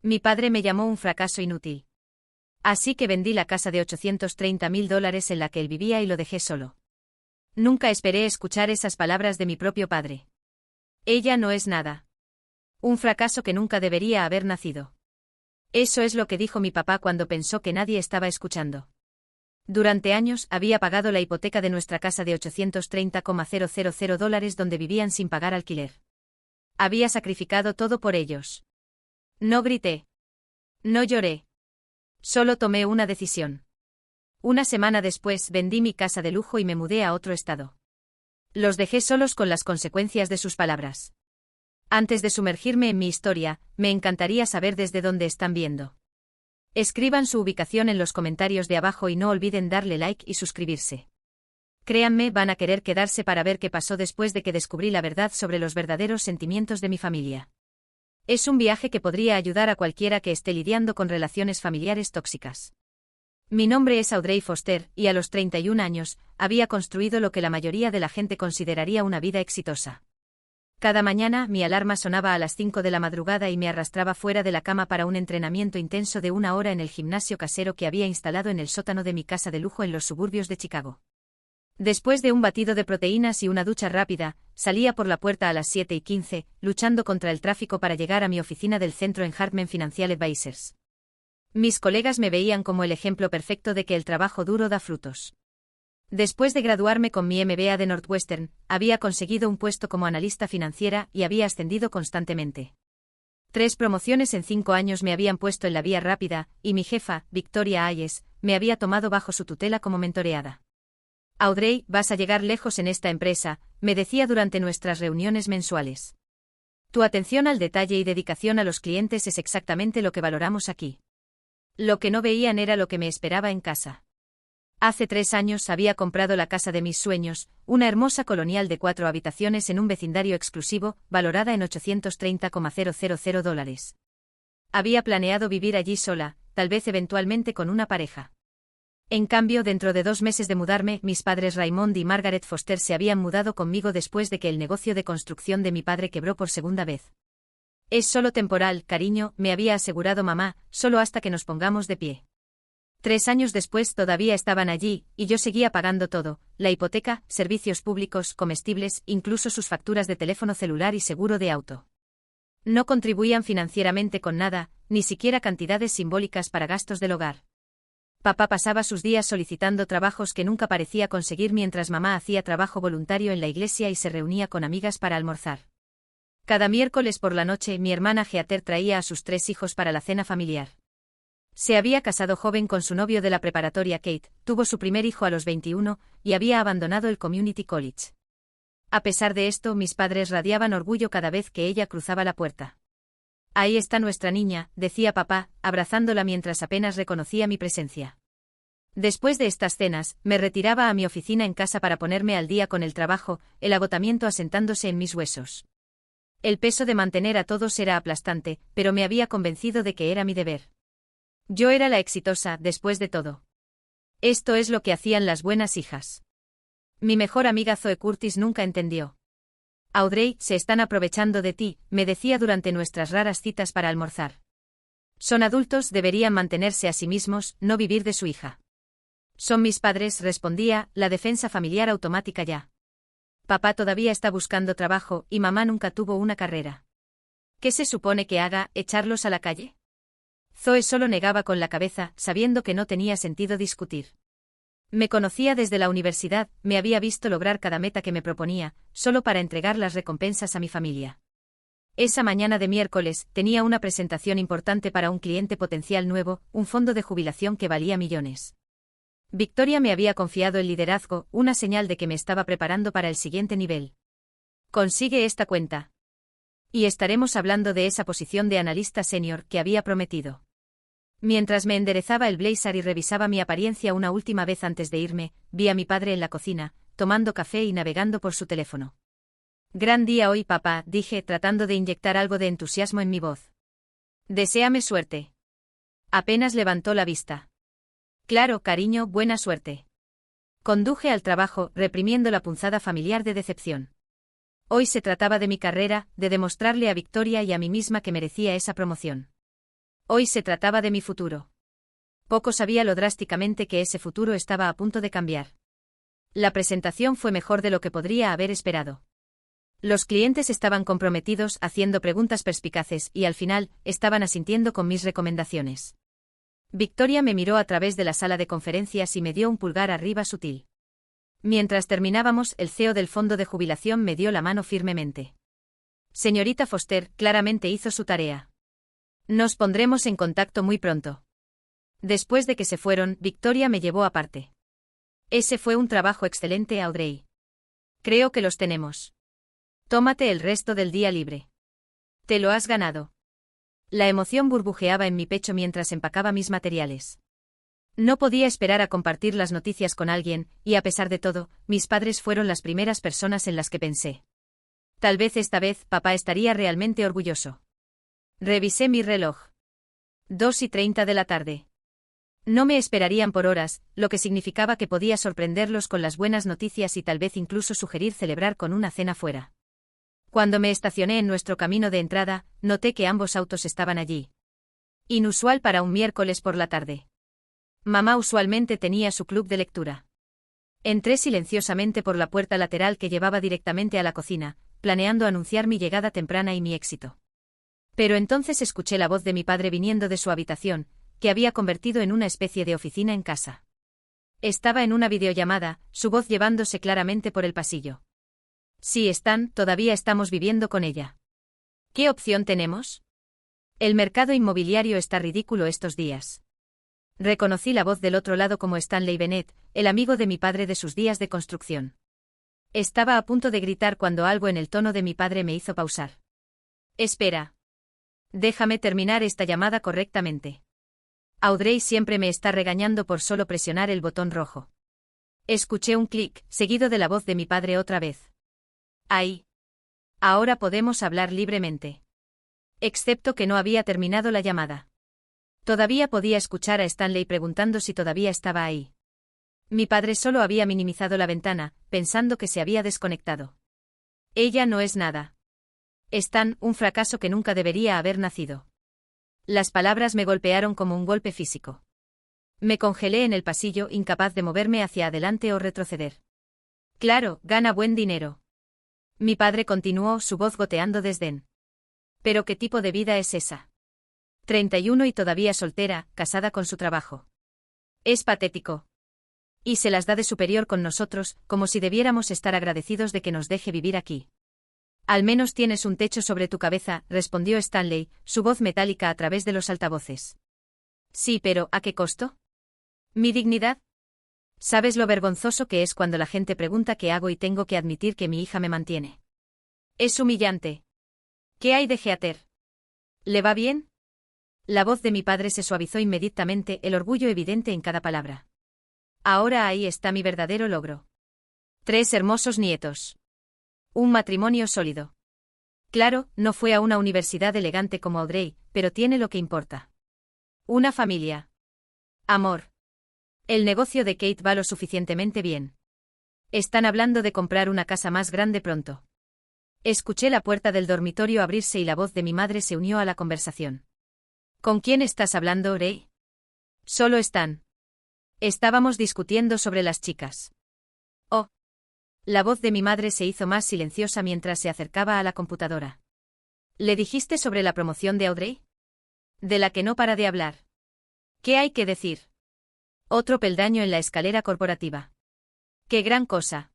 Mi padre me llamó un fracaso inútil. Así que vendí la casa de $830.000 en la que él vivía y lo dejé solo. Nunca esperé escuchar esas palabras de mi propio padre. Ella no es nada. Un fracaso que nunca debería haber nacido. Eso es lo que dijo mi papá cuando pensó que nadie estaba escuchando. Durante años había pagado la hipoteca de nuestra casa de $830.000 donde vivían sin pagar alquiler. Había sacrificado todo por ellos. No grité. No lloré. Solo tomé una decisión. Una semana después vendí mi casa de lujo y me mudé a otro estado. Los dejé solos con las consecuencias de sus palabras. Antes de sumergirme en mi historia, me encantaría saber desde dónde están viendo. Escriban su ubicación en los comentarios de abajo y no olviden darle like y suscribirse. Créanme, van a querer quedarse para ver qué pasó después de que descubrí la verdad sobre los verdaderos sentimientos de mi familia. Es un viaje que podría ayudar a cualquiera que esté lidiando con relaciones familiares tóxicas. Mi nombre es Audrey Foster, y a los 31 años, había construido lo que la mayoría de la gente consideraría una vida exitosa. Cada mañana mi alarma sonaba a las 5 de la madrugada y me arrastraba fuera de la cama para un entrenamiento intenso de 1 hora en el gimnasio casero que había instalado en el sótano de mi casa de lujo en los suburbios de Chicago. Después de un batido de proteínas y una ducha rápida, salía por la puerta a las 7:15, luchando contra el tráfico para llegar a mi oficina del centro en Hartman Financial Advisors. Mis colegas me veían como el ejemplo perfecto de que el trabajo duro da frutos. Después de graduarme con mi MBA de Northwestern, había conseguido un puesto como analista financiera y había ascendido constantemente. 3 promociones en 5 años me habían puesto en la vía rápida, y mi jefa, Victoria Hayes, me había tomado bajo su tutela como mentoreada. Audrey, vas a llegar lejos en esta empresa, me decía durante nuestras reuniones mensuales. Tu atención al detalle y dedicación a los clientes es exactamente lo que valoramos aquí. Lo que no veían era lo que me esperaba en casa. Hace 3 años había comprado la casa de mis sueños, una hermosa colonial de 4 habitaciones en un vecindario exclusivo, valorada en $830.000. Había planeado vivir allí sola, tal vez eventualmente con una pareja. En cambio, dentro de 2 meses de mudarme, mis padres Raymond y Margaret Foster se habían mudado conmigo después de que el negocio de construcción de mi padre quebró por segunda vez. Es solo temporal, cariño, me había asegurado mamá, solo hasta que nos pongamos de pie. 3 años después todavía estaban allí, y yo seguía pagando todo, la hipoteca, servicios públicos, comestibles, incluso sus facturas de teléfono celular y seguro de auto. No contribuían financieramente con nada, ni siquiera cantidades simbólicas para gastos del hogar. Papá pasaba sus días solicitando trabajos que nunca parecía conseguir mientras mamá hacía trabajo voluntario en la iglesia y se reunía con amigas para almorzar. Cada miércoles por la noche mi hermana Heather traía a sus 3 hijos para la cena familiar. Se había casado joven con su novio de la preparatoria Kate, tuvo su primer hijo a los 21, y había abandonado el Community College. A pesar de esto, mis padres radiaban orgullo cada vez que ella cruzaba la puerta. Ahí está nuestra niña, decía papá, abrazándola mientras apenas reconocía mi presencia. Después de estas cenas, me retiraba a mi oficina en casa para ponerme al día con el trabajo, el agotamiento asentándose en mis huesos. El peso de mantener a todos era aplastante, pero me había convencido de que era mi deber. Yo era la exitosa, después de todo. Esto es lo que hacían las buenas hijas. Mi mejor amiga Zoe Curtis nunca entendió. Audrey, se están aprovechando de ti, me decía durante nuestras raras citas para almorzar. Son adultos, deberían mantenerse a sí mismos, no vivir de su hija. Son mis padres, respondía, la defensa familiar automática ya. Papá todavía está buscando trabajo, y mamá nunca tuvo una carrera. ¿Qué se supone que haga, echarlos a la calle? Zoe solo negaba con la cabeza, sabiendo que no tenía sentido discutir. Me conocía desde la universidad, me había visto lograr cada meta que me proponía, solo para entregar las recompensas a mi familia. Esa mañana de miércoles, tenía una presentación importante para un cliente potencial nuevo, un fondo de jubilación que valía millones. Victoria me había confiado el liderazgo, una señal de que me estaba preparando para el siguiente nivel. Consigue esta cuenta. Y estaremos hablando de esa posición de analista senior que había prometido. Mientras me enderezaba el blazer y revisaba mi apariencia una última vez antes de irme, vi a mi padre en la cocina, tomando café y navegando por su teléfono. Gran día hoy, papá, dije, tratando de inyectar algo de entusiasmo en mi voz. Deséame suerte. Apenas levantó la vista. Claro, cariño, buena suerte. Conduje al trabajo, reprimiendo la punzada familiar de decepción. Hoy se trataba de mi carrera, de demostrarle a Victoria y a mí misma que merecía esa promoción. Hoy se trataba de mi futuro. Poco sabía lo drásticamente que ese futuro estaba a punto de cambiar. La presentación fue mejor de lo que podría haber esperado. Los clientes estaban comprometidos haciendo preguntas perspicaces y al final estaban asintiendo con mis recomendaciones. Victoria me miró a través de la sala de conferencias y me dio un pulgar arriba sutil. Mientras terminábamos, el CEO del fondo de jubilación me dio la mano firmemente. Señorita Foster, claramente hizo su tarea. Nos pondremos en contacto muy pronto. Después de que se fueron, Victoria me llevó aparte. Ese fue un trabajo excelente, Audrey. Creo que los tenemos. Tómate el resto del día libre. Te lo has ganado. La emoción burbujeaba en mi pecho mientras empacaba mis materiales. No podía esperar a compartir las noticias con alguien, y a pesar de todo, mis padres fueron las primeras personas en las que pensé. Tal vez esta vez papá estaría realmente orgulloso. Revisé mi reloj. 2:30 de la tarde. No me esperarían por horas, lo que significaba que podía sorprenderlos con las buenas noticias y tal vez incluso sugerir celebrar con una cena fuera. Cuando me estacioné en nuestro camino de entrada, noté que ambos autos estaban allí. Inusual para un miércoles por la tarde. Mamá usualmente tenía su club de lectura. Entré silenciosamente por la puerta lateral que llevaba directamente a la cocina, planeando anunciar mi llegada temprana y mi éxito. Pero entonces escuché la voz de mi padre viniendo de su habitación, que había convertido en una especie de oficina en casa. Estaba en una videollamada, su voz llevándose claramente por el pasillo. Sí, Stan, todavía estamos viviendo con ella. ¿Qué opción tenemos? El mercado inmobiliario está ridículo estos días. Reconocí la voz del otro lado como Stanley Bennett, el amigo de mi padre de sus días de construcción. Estaba a punto de gritar cuando algo en el tono de mi padre me hizo pausar. Espera. Déjame terminar esta llamada correctamente. Audrey siempre me está regañando por solo presionar el botón rojo. Escuché un clic, seguido de la voz de mi padre otra vez. Ahí. Ahora podemos hablar libremente. Excepto que no había terminado la llamada. Todavía podía escuchar a Stanley preguntando si todavía estaba ahí. Mi padre solo había minimizado la ventana, pensando que se había desconectado. Ella no es nada. Stan, un fracaso que nunca debería haber nacido. Las palabras me golpearon como un golpe físico. Me congelé en el pasillo, incapaz de moverme hacia adelante o retroceder. Claro, gana buen dinero. Mi padre continuó, su voz goteando desdén. ¿Pero qué tipo de vida es esa? 31 y todavía soltera, casada con su trabajo. Es patético. Y se las da de superior con nosotros, como si debiéramos estar agradecidos de que nos deje vivir aquí. Al menos tienes un techo sobre tu cabeza, respondió Stanley, su voz metálica a través de los altavoces. Sí, pero ¿a qué costo? ¿Mi dignidad? ¿Sabes lo vergonzoso que es cuando la gente pregunta qué hago y tengo que admitir que mi hija me mantiene? Es humillante. ¿Qué hay de Heather? ¿Le va bien? La voz de mi padre se suavizó inmediatamente, el orgullo evidente en cada palabra. Ahora ahí está mi verdadero logro. 3 hermosos nietos. Un matrimonio sólido. Claro, no fue a una universidad elegante como Audrey, pero tiene lo que importa. Una familia. Amor. El negocio de Kate va lo suficientemente bien. Están hablando de comprar una casa más grande pronto. Escuché la puerta del dormitorio abrirse y la voz de mi madre se unió a la conversación. ¿Con quién estás hablando, Audrey? Solo están. Estábamos discutiendo sobre las chicas. Oh. La voz de mi madre se hizo más silenciosa mientras se acercaba a la computadora. ¿Le dijiste sobre la promoción de Audrey? De la que no para de hablar. ¿Qué hay que decir? Otro peldaño en la escalera corporativa. ¡Qué gran cosa!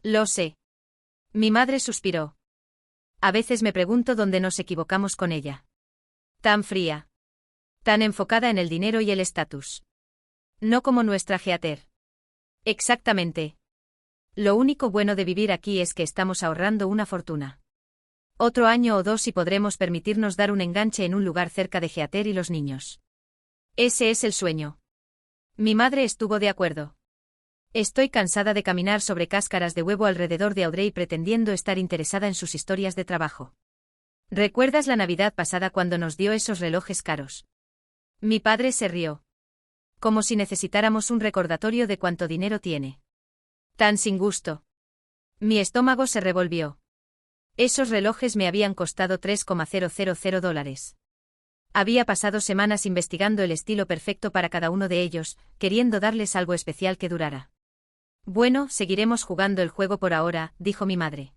Lo sé. Mi madre suspiró. A veces me pregunto dónde nos equivocamos con ella. Tan fría. Tan enfocada en el dinero y el estatus. No como nuestra Heather. Exactamente. Lo único bueno de vivir aquí es que estamos ahorrando una fortuna. Otro año o 2 y podremos permitirnos dar un enganche en un lugar cerca de Heather y los niños. Ese es el sueño. Mi madre estuvo de acuerdo. Estoy cansada de caminar sobre cáscaras de huevo alrededor de Audrey pretendiendo estar interesada en sus historias de trabajo. ¿Recuerdas la Navidad pasada cuando nos dio esos relojes caros? Mi padre se rió. Como si necesitáramos un recordatorio de cuánto dinero tiene. Tan sin gusto. Mi estómago se revolvió. Esos relojes me habían costado $3,000. Había pasado semanas investigando el estilo perfecto para cada uno de ellos, queriendo darles algo especial que durara. Bueno, seguiremos jugando el juego por ahora, dijo mi madre.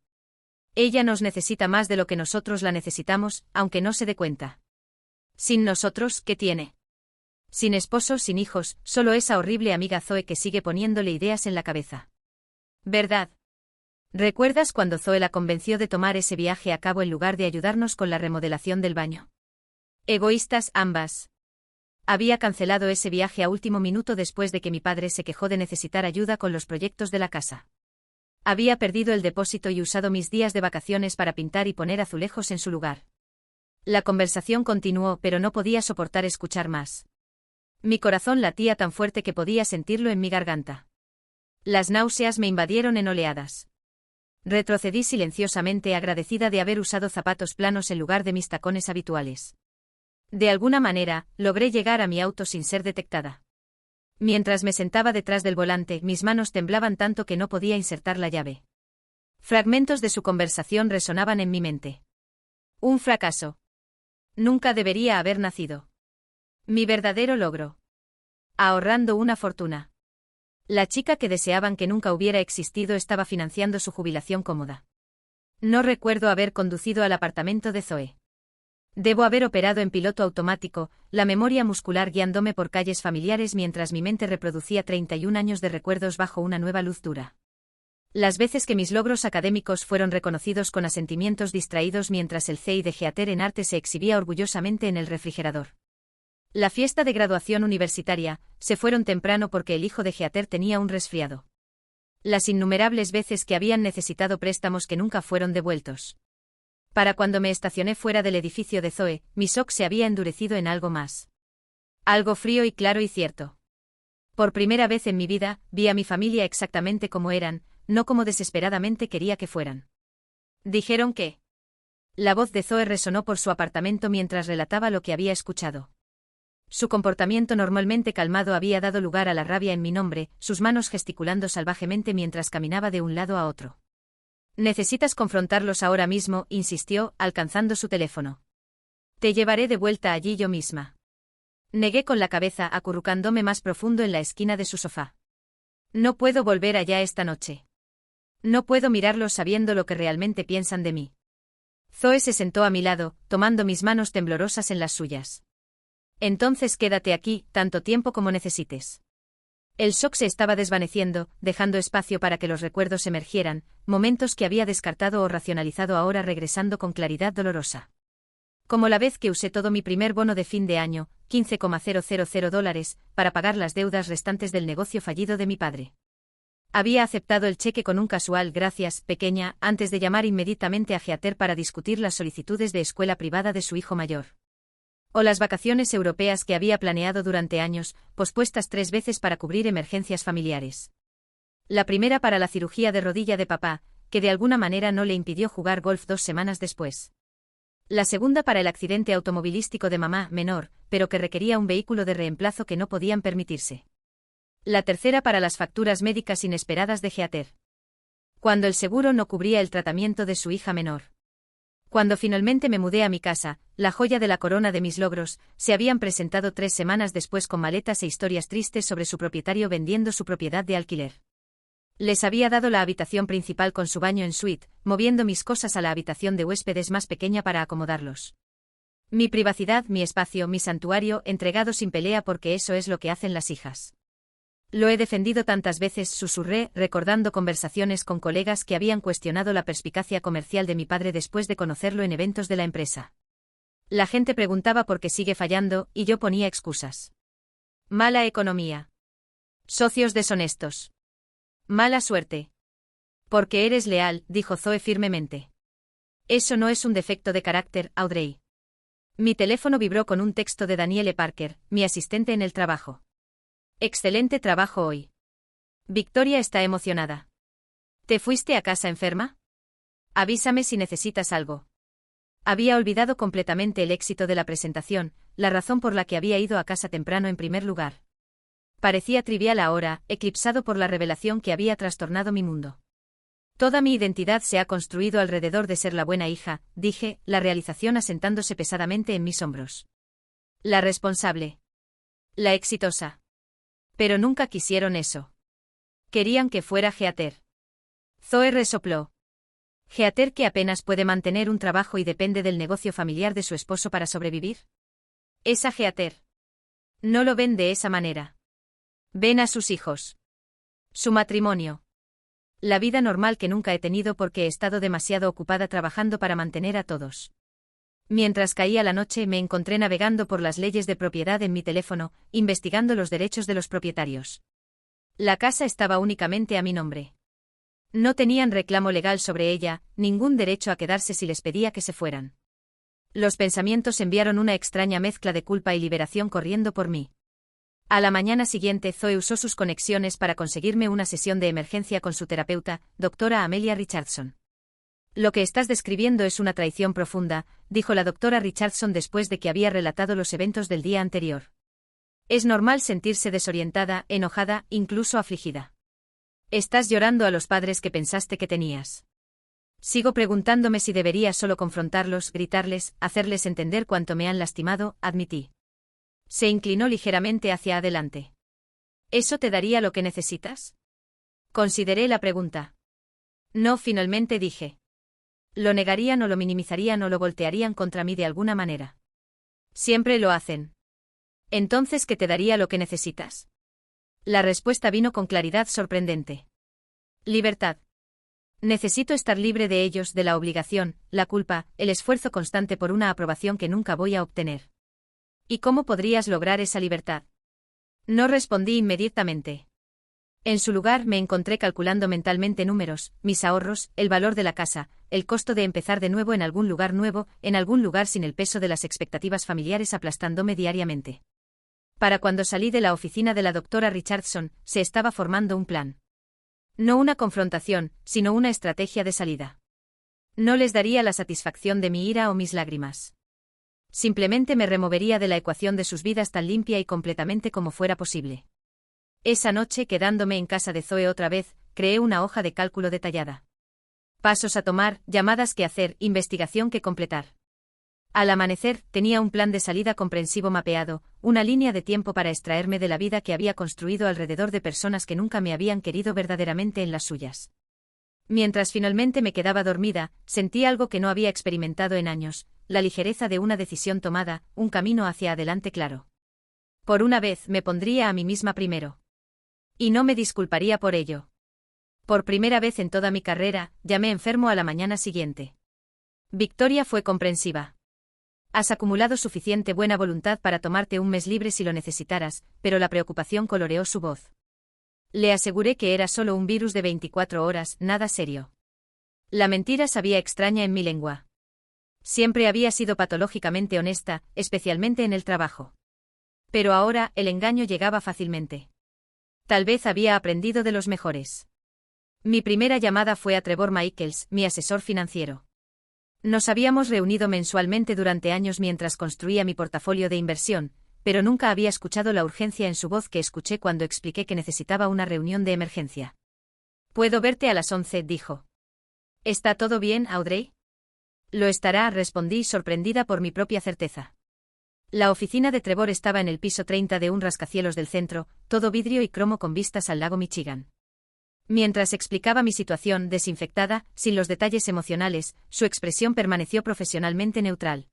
Ella nos necesita más de lo que nosotros la necesitamos, aunque no se dé cuenta. Sin nosotros, ¿qué tiene? Sin esposo, sin hijos, solo esa horrible amiga Zoe que sigue poniéndole ideas en la cabeza. ¿Verdad? ¿Recuerdas cuando Zoe la convenció de tomar ese viaje a cabo en lugar de ayudarnos con la remodelación del baño? Egoístas ambas. Había cancelado ese viaje a último minuto después de que mi padre se quejó de necesitar ayuda con los proyectos de la casa. Había perdido el depósito y usado mis días de vacaciones para pintar y poner azulejos en su lugar. La conversación continuó, pero no podía soportar escuchar más. Mi corazón latía tan fuerte que podía sentirlo en mi garganta. Las náuseas me invadieron en oleadas. Retrocedí silenciosamente, agradecida de haber usado zapatos planos en lugar de mis tacones habituales. De alguna manera, logré llegar a mi auto sin ser detectada. Mientras me sentaba detrás del volante, mis manos temblaban tanto que no podía insertar la llave. Fragmentos de su conversación resonaban en mi mente. Un fracaso. Nunca debería haber nacido. Mi verdadero logro. Ahorrando una fortuna. La chica que deseaban que nunca hubiera existido estaba financiando su jubilación cómoda. No recuerdo haber conducido al apartamento de Zoe. Debo haber operado en piloto automático, la memoria muscular guiándome por calles familiares mientras mi mente reproducía 31 años de recuerdos bajo una nueva luz dura. Las veces que mis logros académicos fueron reconocidos con asentimientos distraídos mientras el CI de Geater en arte se exhibía orgullosamente en el refrigerador. La fiesta de graduación universitaria, se fueron temprano porque el hijo de Geater tenía un resfriado. Las innumerables veces que habían necesitado préstamos que nunca fueron devueltos. Para cuando me estacioné fuera del edificio de Zoe, mi shock se había endurecido en algo más. Algo frío y claro y cierto. Por primera vez en mi vida, vi a mi familia exactamente como eran, no como desesperadamente quería que fueran. Dijeron que... La voz de Zoe resonó por su apartamento mientras relataba lo que había escuchado. Su comportamiento normalmente calmado había dado lugar a la rabia en mi nombre, sus manos gesticulando salvajemente mientras caminaba de un lado a otro. Necesitas confrontarlos ahora mismo, insistió, alcanzando su teléfono. Te llevaré de vuelta allí yo misma. Negué con la cabeza, acurrucándome más profundo en la esquina de su sofá. No puedo volver allá esta noche. No puedo mirarlos sabiendo lo que realmente piensan de mí. Zoe se sentó a mi lado, tomando mis manos temblorosas en las suyas. Entonces quédate aquí, tanto tiempo como necesites. El shock se estaba desvaneciendo, dejando espacio para que los recuerdos emergieran, momentos que había descartado o racionalizado ahora regresando con claridad dolorosa. Como la vez que usé todo mi primer bono de fin de año, $15,000, para pagar las deudas restantes del negocio fallido de mi padre. Había aceptado el cheque con un casual gracias, pequeña, antes de llamar inmediatamente a Geater para discutir las solicitudes de escuela privada de su hijo mayor. O las vacaciones europeas que había planeado durante años, pospuestas 3 veces para cubrir emergencias familiares. La primera para la cirugía de rodilla de papá, que de alguna manera no le impidió jugar golf 2 semanas después. La segunda para el accidente automovilístico de mamá, menor, pero que requería un vehículo de reemplazo que no podían permitirse. La tercera para las facturas médicas inesperadas de Geater. Cuando el seguro no cubría el tratamiento de su hija menor. Cuando finalmente me mudé a mi casa, la joya de la corona de mis logros, se habían presentado 3 semanas después con maletas e historias tristes sobre su propietario vendiendo su propiedad de alquiler. Les había dado la habitación principal con su baño en suite, moviendo mis cosas a la habitación de huéspedes más pequeña para acomodarlos. Mi privacidad, mi espacio, mi santuario, entregado sin pelea porque eso es lo que hacen las hijas. Lo he defendido tantas veces, susurré, recordando conversaciones con colegas que habían cuestionado la perspicacia comercial de mi padre después de conocerlo en eventos de la empresa. La gente preguntaba por qué sigue fallando, y yo ponía excusas. Mala economía. Socios deshonestos. Mala suerte. Porque eres leal, dijo Zoe firmemente. Eso no es un defecto de carácter, Audrey. Mi teléfono vibró con un texto de Danielle Parker, mi asistente en el trabajo. Excelente trabajo hoy. Victoria está emocionada. ¿Te fuiste a casa enferma? Avísame si necesitas algo. Había olvidado completamente el éxito de la presentación, la razón por la que había ido a casa temprano en primer lugar. Parecía trivial ahora, eclipsado por la revelación que había trastornado mi mundo. Toda mi identidad se ha construido alrededor de ser la buena hija, dije, la realización asentándose pesadamente en mis hombros. La responsable. La exitosa. Pero nunca quisieron eso. Querían que fuera Heather. Zoe resopló. ¿Heather que apenas puede mantener un trabajo y depende del negocio familiar de su esposo para sobrevivir? Esa Heather. No lo ven de esa manera. Ven a sus hijos. Su matrimonio. La vida normal que nunca he tenido porque he estado demasiado ocupada trabajando para mantener a todos. Mientras caía la noche me encontré navegando por las leyes de propiedad en mi teléfono, investigando los derechos de los propietarios. La casa estaba únicamente a mi nombre. No tenían reclamo legal sobre ella, ningún derecho a quedarse si les pedía que se fueran. Los pensamientos enviaron una extraña mezcla de culpa y liberación corriendo por mí. A la mañana siguiente Zoe usó sus conexiones para conseguirme una sesión de emergencia con su terapeuta, doctora Amelia Richardson. Lo que estás describiendo es una traición profunda, dijo la doctora Richardson después de que había relatado los eventos del día anterior. Es normal sentirse desorientada, enojada, incluso afligida. Estás llorando a los padres que pensaste que tenías. Sigo preguntándome si debería solo confrontarlos, gritarles, hacerles entender cuánto me han lastimado, admití. Se inclinó ligeramente hacia adelante. ¿Eso te daría lo que necesitas? Consideré la pregunta. No, finalmente dije. Lo negarían o lo minimizarían o lo voltearían contra mí de alguna manera. Siempre lo hacen. Entonces, ¿qué te daría lo que necesitas? La respuesta vino con claridad sorprendente. Libertad. Necesito estar libre de ellos, de la obligación, la culpa, el esfuerzo constante por una aprobación que nunca voy a obtener. ¿Y cómo podrías lograr esa libertad? No respondí inmediatamente. En su lugar me encontré calculando mentalmente números, mis ahorros, el valor de la casa, el costo de empezar de nuevo en algún lugar nuevo, en algún lugar sin el peso de las expectativas familiares aplastándome diariamente. Para cuando salí de la oficina de la doctora Richardson, se estaba formando un plan. No una confrontación, sino una estrategia de salida. No les daría la satisfacción de mi ira o mis lágrimas. Simplemente me removería de la ecuación de sus vidas tan limpia y completamente como fuera posible. Esa noche, quedándome en casa de Zoe otra vez, creé una hoja de cálculo detallada. Pasos a tomar, llamadas que hacer, investigación que completar. Al amanecer, tenía un plan de salida comprensivo mapeado, una línea de tiempo para extraerme de la vida que había construido alrededor de personas que nunca me habían querido verdaderamente en las suyas. Mientras finalmente me quedaba dormida, sentí algo que no había experimentado en años, la ligereza de una decisión tomada, un camino hacia adelante claro. Por una vez me pondría a mí misma primero. Y no me disculparía por ello. Por primera vez en toda mi carrera, llamé enfermo a la mañana siguiente. Victoria fue comprensiva. Has acumulado suficiente buena voluntad para tomarte un mes libre si lo necesitaras, pero la preocupación coloreó su voz. Le aseguré que era solo un virus de 24 horas, nada serio. La mentira sabía extraña en mi lengua. Siempre había sido patológicamente honesta, especialmente en el trabajo. Pero ahora, el engaño llegaba fácilmente. Tal vez había aprendido de los mejores. Mi primera llamada fue a Trevor Michaels, mi asesor financiero. Nos habíamos reunido mensualmente durante años mientras construía mi portafolio de inversión, pero nunca había escuchado la urgencia en su voz que escuché cuando expliqué que necesitaba una reunión de emergencia. «Puedo verte a las 11», dijo. «¿Está todo bien, Audrey?» «Lo estará», respondí sorprendida por mi propia certeza. La oficina de Trevor estaba en el piso 30 de un rascacielos del centro, todo vidrio y cromo con vistas al lago Michigan. Mientras explicaba mi situación desinfectada, sin los detalles emocionales, su expresión permaneció profesionalmente neutral.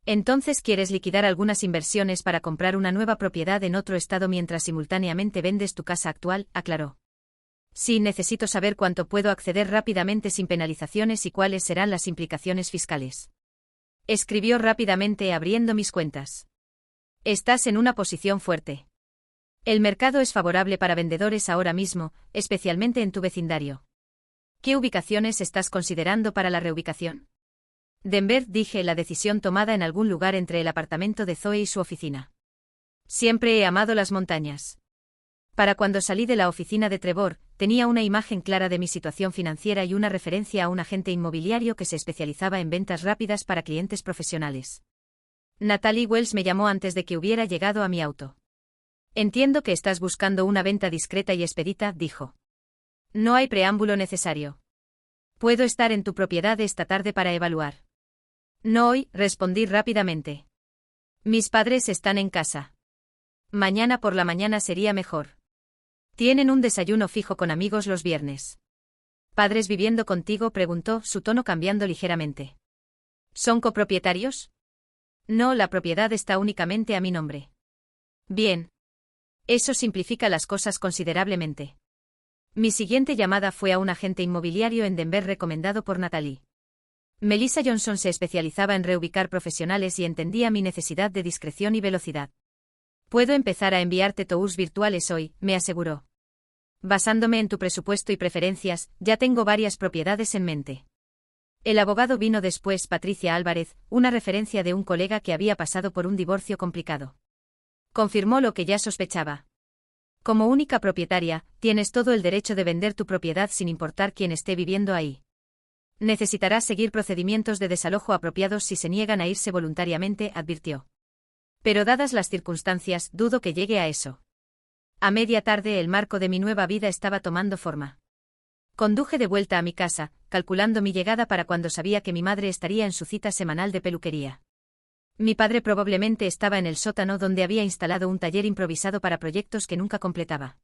«Entonces quieres liquidar algunas inversiones para comprar una nueva propiedad en otro estado mientras simultáneamente vendes tu casa actual», aclaró. «Sí, necesito saber cuánto puedo acceder rápidamente sin penalizaciones y cuáles serán las implicaciones fiscales». Escribió rápidamente abriendo mis cuentas. «Estás en una posición fuerte. El mercado es favorable para vendedores ahora mismo, especialmente en tu vecindario. ¿Qué ubicaciones estás considerando para la reubicación?» «Denver», dije, la decisión tomada en algún lugar entre el apartamento de Zoe y su oficina. Siempre he amado las montañas. Para cuando salí de la oficina de Trevor, tenía una imagen clara de mi situación financiera y una referencia a un agente inmobiliario que se especializaba en ventas rápidas para clientes profesionales. Natalie Wells me llamó antes de que hubiera llegado a mi auto. «Entiendo que estás buscando una venta discreta y expedita», dijo. «No hay preámbulo necesario. Puedo estar en tu propiedad esta tarde para evaluar». «No hoy», respondí rápidamente. Mis padres están en casa. Mañana por la mañana sería mejor. Tienen un desayuno fijo con amigos los viernes. ¿Padres viviendo contigo?, preguntó, su tono cambiando ligeramente. ¿Son copropietarios? No, la propiedad está únicamente a mi nombre. Bien. Eso simplifica las cosas considerablemente. Mi siguiente llamada fue a un agente inmobiliario en Denver recomendado por Natalie. Melissa Johnson se especializaba en reubicar profesionales y entendía mi necesidad de discreción y velocidad. Puedo empezar a enviarte tours virtuales hoy, me aseguró. Basándome en tu presupuesto y preferencias, ya tengo varias propiedades en mente. El abogado vino después, Patricia Álvarez, una referencia de un colega que había pasado por un divorcio complicado. Confirmó lo que ya sospechaba. Como única propietaria, tienes todo el derecho de vender tu propiedad sin importar quién esté viviendo ahí. Necesitarás seguir procedimientos de desalojo apropiados si se niegan a irse voluntariamente, advirtió. Pero dadas las circunstancias, dudo que llegue a eso. A media tarde el marco de mi nueva vida estaba tomando forma. Conduje de vuelta a mi casa, calculando mi llegada para cuando sabía que mi madre estaría en su cita semanal de peluquería. Mi padre probablemente estaba en el sótano donde había instalado un taller improvisado para proyectos que nunca completaba.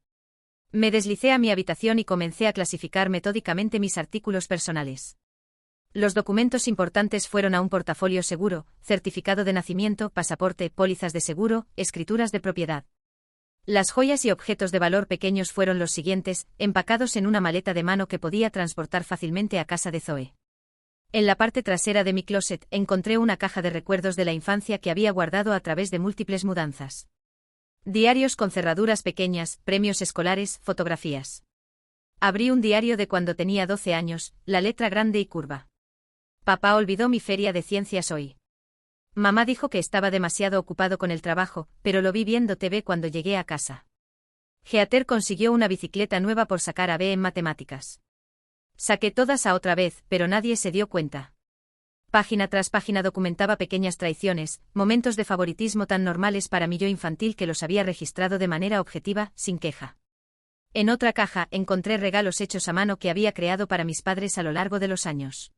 Me deslicé a mi habitación y comencé a clasificar metódicamente mis artículos personales. Los documentos importantes fueron a un portafolio seguro, certificado de nacimiento, pasaporte, pólizas de seguro, escrituras de propiedad. Las joyas y objetos de valor pequeños fueron los siguientes, empacados en una maleta de mano que podía transportar fácilmente a casa de Zoe. En la parte trasera de mi closet encontré una caja de recuerdos de la infancia que había guardado a través de múltiples mudanzas. Diarios con cerraduras pequeñas, premios escolares, fotografías. Abrí un diario de cuando tenía 12 años, la letra grande y curva. Papá olvidó mi feria de ciencias hoy. Mamá dijo que estaba demasiado ocupado con el trabajo, pero lo vi viendo TV cuando llegué a casa. Heather consiguió una bicicleta nueva por sacar A B en matemáticas. Saqué todas a otra vez, pero nadie se dio cuenta. Página tras página documentaba pequeñas traiciones, momentos de favoritismo tan normales para mi yo infantil que los había registrado de manera objetiva, sin queja. En otra caja encontré regalos hechos a mano que había creado para mis padres a lo largo de los años.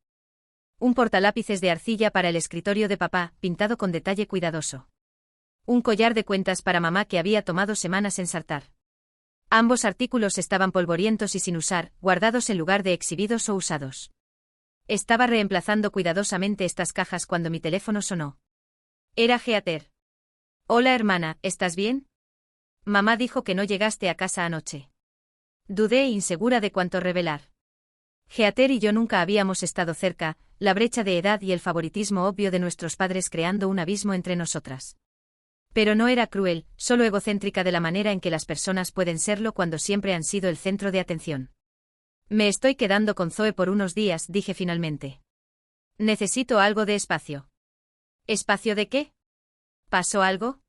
Un portalápices de arcilla para el escritorio de papá, pintado con detalle cuidadoso. Un collar de cuentas para mamá que había tomado semanas ensartar. Ambos artículos estaban polvorientos y sin usar, guardados en lugar de exhibidos o usados. Estaba reemplazando cuidadosamente estas cajas cuando mi teléfono sonó. Era Heather. Hola hermana, ¿estás bien? Mamá dijo que no llegaste a casa anoche. Dudé, insegura de cuánto revelar. Heather y yo nunca habíamos estado cerca, la brecha de edad y el favoritismo obvio de nuestros padres creando un abismo entre nosotras. Pero no era cruel, solo egocéntrica de la manera en que las personas pueden serlo cuando siempre han sido el centro de atención. Me estoy quedando con Zoe por unos días, dije finalmente. Necesito algo de espacio. ¿Espacio de qué? ¿Pasó algo?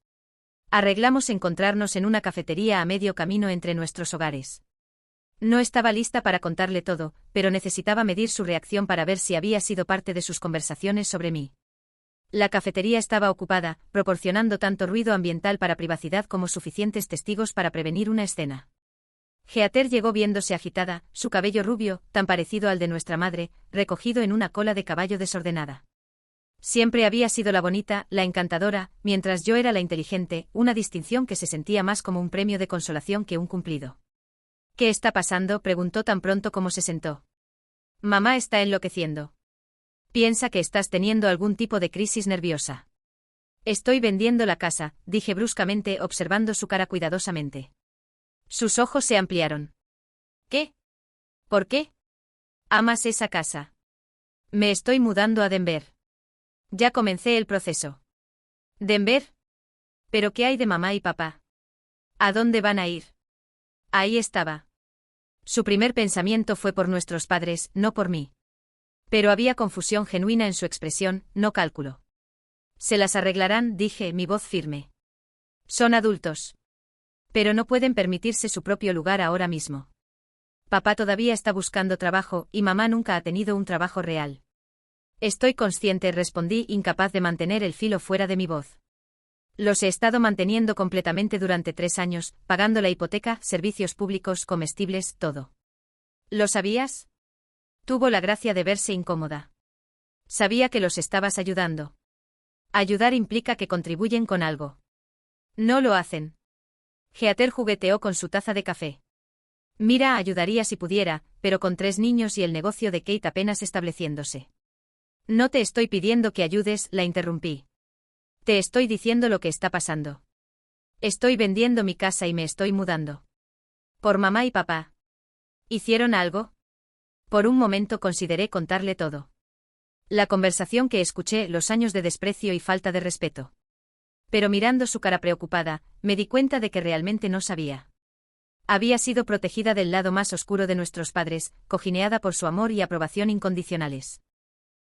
Arreglamos encontrarnos en una cafetería a medio camino entre nuestros hogares. No estaba lista para contarle todo, pero necesitaba medir su reacción para ver si había sido parte de sus conversaciones sobre mí. La cafetería estaba ocupada, proporcionando tanto ruido ambiental para privacidad como suficientes testigos para prevenir una escena. Heather llegó viéndose agitada, su cabello rubio, tan parecido al de nuestra madre, recogido en una cola de caballo desordenada. Siempre había sido la bonita, la encantadora, mientras yo era la inteligente, una distinción que se sentía más como un premio de consolación que un cumplido. ¿Qué está pasando?, preguntó tan pronto como se sentó. Mamá está enloqueciendo. Piensa que estás teniendo algún tipo de crisis nerviosa. Estoy vendiendo la casa, dije bruscamente observando su cara cuidadosamente. Sus ojos se ampliaron. ¿Qué? ¿Por qué? ¿Amas esa casa? Me estoy mudando a Denver. Ya comencé el proceso. ¿Denver? ¿Pero qué hay de mamá y papá? ¿A dónde van a ir? Ahí estaba. Su primer pensamiento fue por nuestros padres, no por mí. Pero había confusión genuina en su expresión, no cálculo. Se las arreglarán, dije, mi voz firme. Son adultos. Pero no pueden permitirse su propio lugar ahora mismo. Papá todavía está buscando trabajo, y mamá nunca ha tenido un trabajo real. Estoy consciente, respondí, incapaz de mantener el filo fuera de mi voz. Los he estado manteniendo completamente durante 3 años, pagando la hipoteca, servicios públicos, comestibles, todo. ¿Lo sabías? Tuvo la gracia de verse incómoda. Sabía que los estabas ayudando. Ayudar implica que contribuyen con algo. No lo hacen. Heather jugueteó con su taza de café. Mira, ayudaría si pudiera, pero con 3 niños y el negocio de Kate apenas estableciéndose. No te estoy pidiendo que ayudes, la interrumpí. Te estoy diciendo lo que está pasando. Estoy vendiendo mi casa y me estoy mudando. Por mamá y papá. ¿Hicieron algo? Por un momento consideré contarle todo. La conversación que escuché, los años de desprecio y falta de respeto. Pero mirando su cara preocupada, me di cuenta de que realmente no sabía. Había sido protegida del lado más oscuro de nuestros padres, cojineada por su amor y aprobación incondicionales.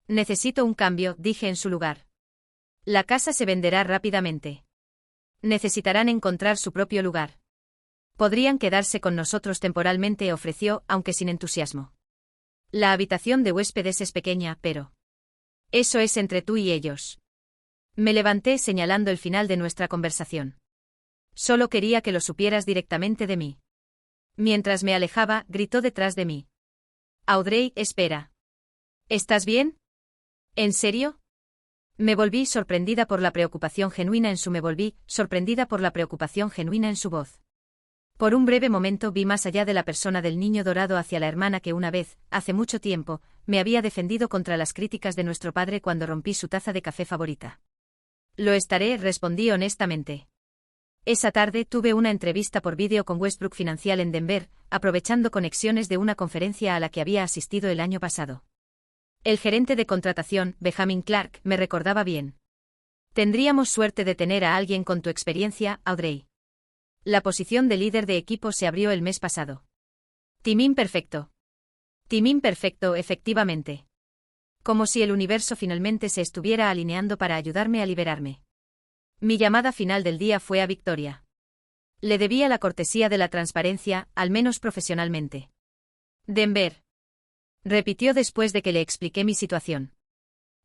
Necesito un cambio, dije en su lugar. La casa se venderá rápidamente. Necesitarán encontrar su propio lugar. Podrían quedarse con nosotros temporalmente, ofreció, aunque sin entusiasmo. La habitación de huéspedes es pequeña, pero... Eso es entre tú y ellos. Me levanté señalando el final de nuestra conversación. Solo quería que lo supieras directamente de mí. Mientras me alejaba, gritó detrás de mí. Audrey, espera. ¿Estás bien? ¿En serio? Me volví sorprendida por la preocupación genuina en su voz. Por un breve momento vi más allá de la persona del niño dorado hacia la hermana que una vez, hace mucho tiempo, me había defendido contra las críticas de nuestro padre cuando rompí su taza de café favorita. Lo estaré, respondí honestamente. Esa tarde tuve una entrevista por vídeo con Westbrook Financial en Denver, aprovechando conexiones de una conferencia a la que había asistido el año pasado. El gerente de contratación, Benjamin Clark, me recordaba bien. Tendríamos suerte de tener a alguien con tu experiencia, Audrey. La posición de líder de equipo se abrió el mes pasado. Timing perfecto. Timing perfecto, efectivamente. Como si el universo finalmente se estuviera alineando para ayudarme a liberarme. Mi llamada final del día fue a Victoria. Le debía la cortesía de la transparencia, al menos profesionalmente. Denver. Repitió después de que le expliqué mi situación.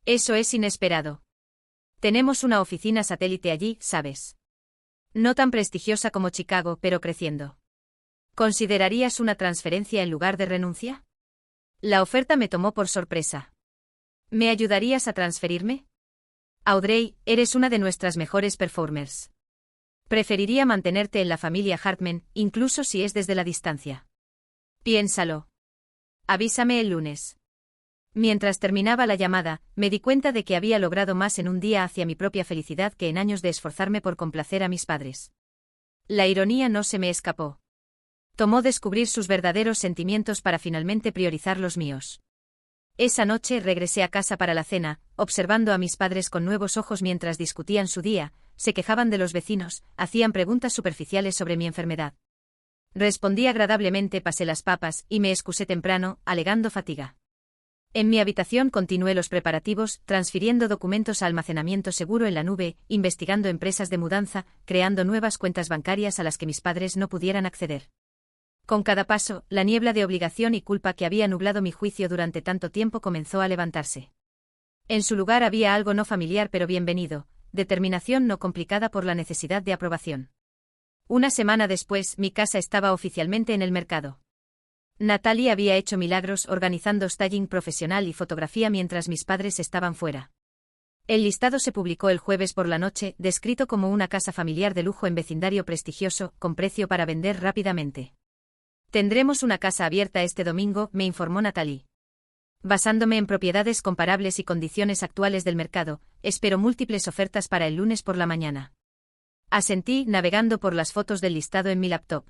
Eso es inesperado. Tenemos una oficina satélite allí, ¿sabes? No tan prestigiosa como Chicago, pero creciendo. ¿Considerarías una transferencia en lugar de renuncia? La oferta me tomó por sorpresa. ¿Me ayudarías a transferirme? Audrey, eres una de nuestras mejores performers. Preferiría mantenerte en la familia Hartman, incluso si es desde la distancia. Piénsalo. Avísame el lunes. Mientras terminaba la llamada, me di cuenta de que había logrado más en un día hacia mi propia felicidad que en años de esforzarme por complacer a mis padres. La ironía no se me escapó. Tomó descubrir sus verdaderos sentimientos para finalmente priorizar los míos. Esa noche regresé a casa para la cena, observando a mis padres con nuevos ojos mientras discutían su día, se quejaban de los vecinos, hacían preguntas superficiales sobre mi enfermedad. Respondí agradablemente, pasé las papas y me excusé temprano, alegando fatiga. En mi habitación continué los preparativos, transfiriendo documentos a almacenamiento seguro en la nube, investigando empresas de mudanza, creando nuevas cuentas bancarias a las que mis padres no pudieran acceder. Con cada paso, la niebla de obligación y culpa que había nublado mi juicio durante tanto tiempo comenzó a levantarse. En su lugar había algo no familiar pero bienvenido, determinación no complicada por la necesidad de aprobación. Una semana después, mi casa estaba oficialmente en el mercado. Natalie había hecho milagros organizando staging profesional y fotografía mientras mis padres estaban fuera. El listado se publicó el jueves por la noche, descrito como una casa familiar de lujo en vecindario prestigioso, con precio para vender rápidamente. Tendremos una casa abierta este domingo, me informó Natalie. Basándome en propiedades comparables y condiciones actuales del mercado, espero múltiples ofertas para el lunes por la mañana. Asentí, navegando por las fotos del listado en mi laptop.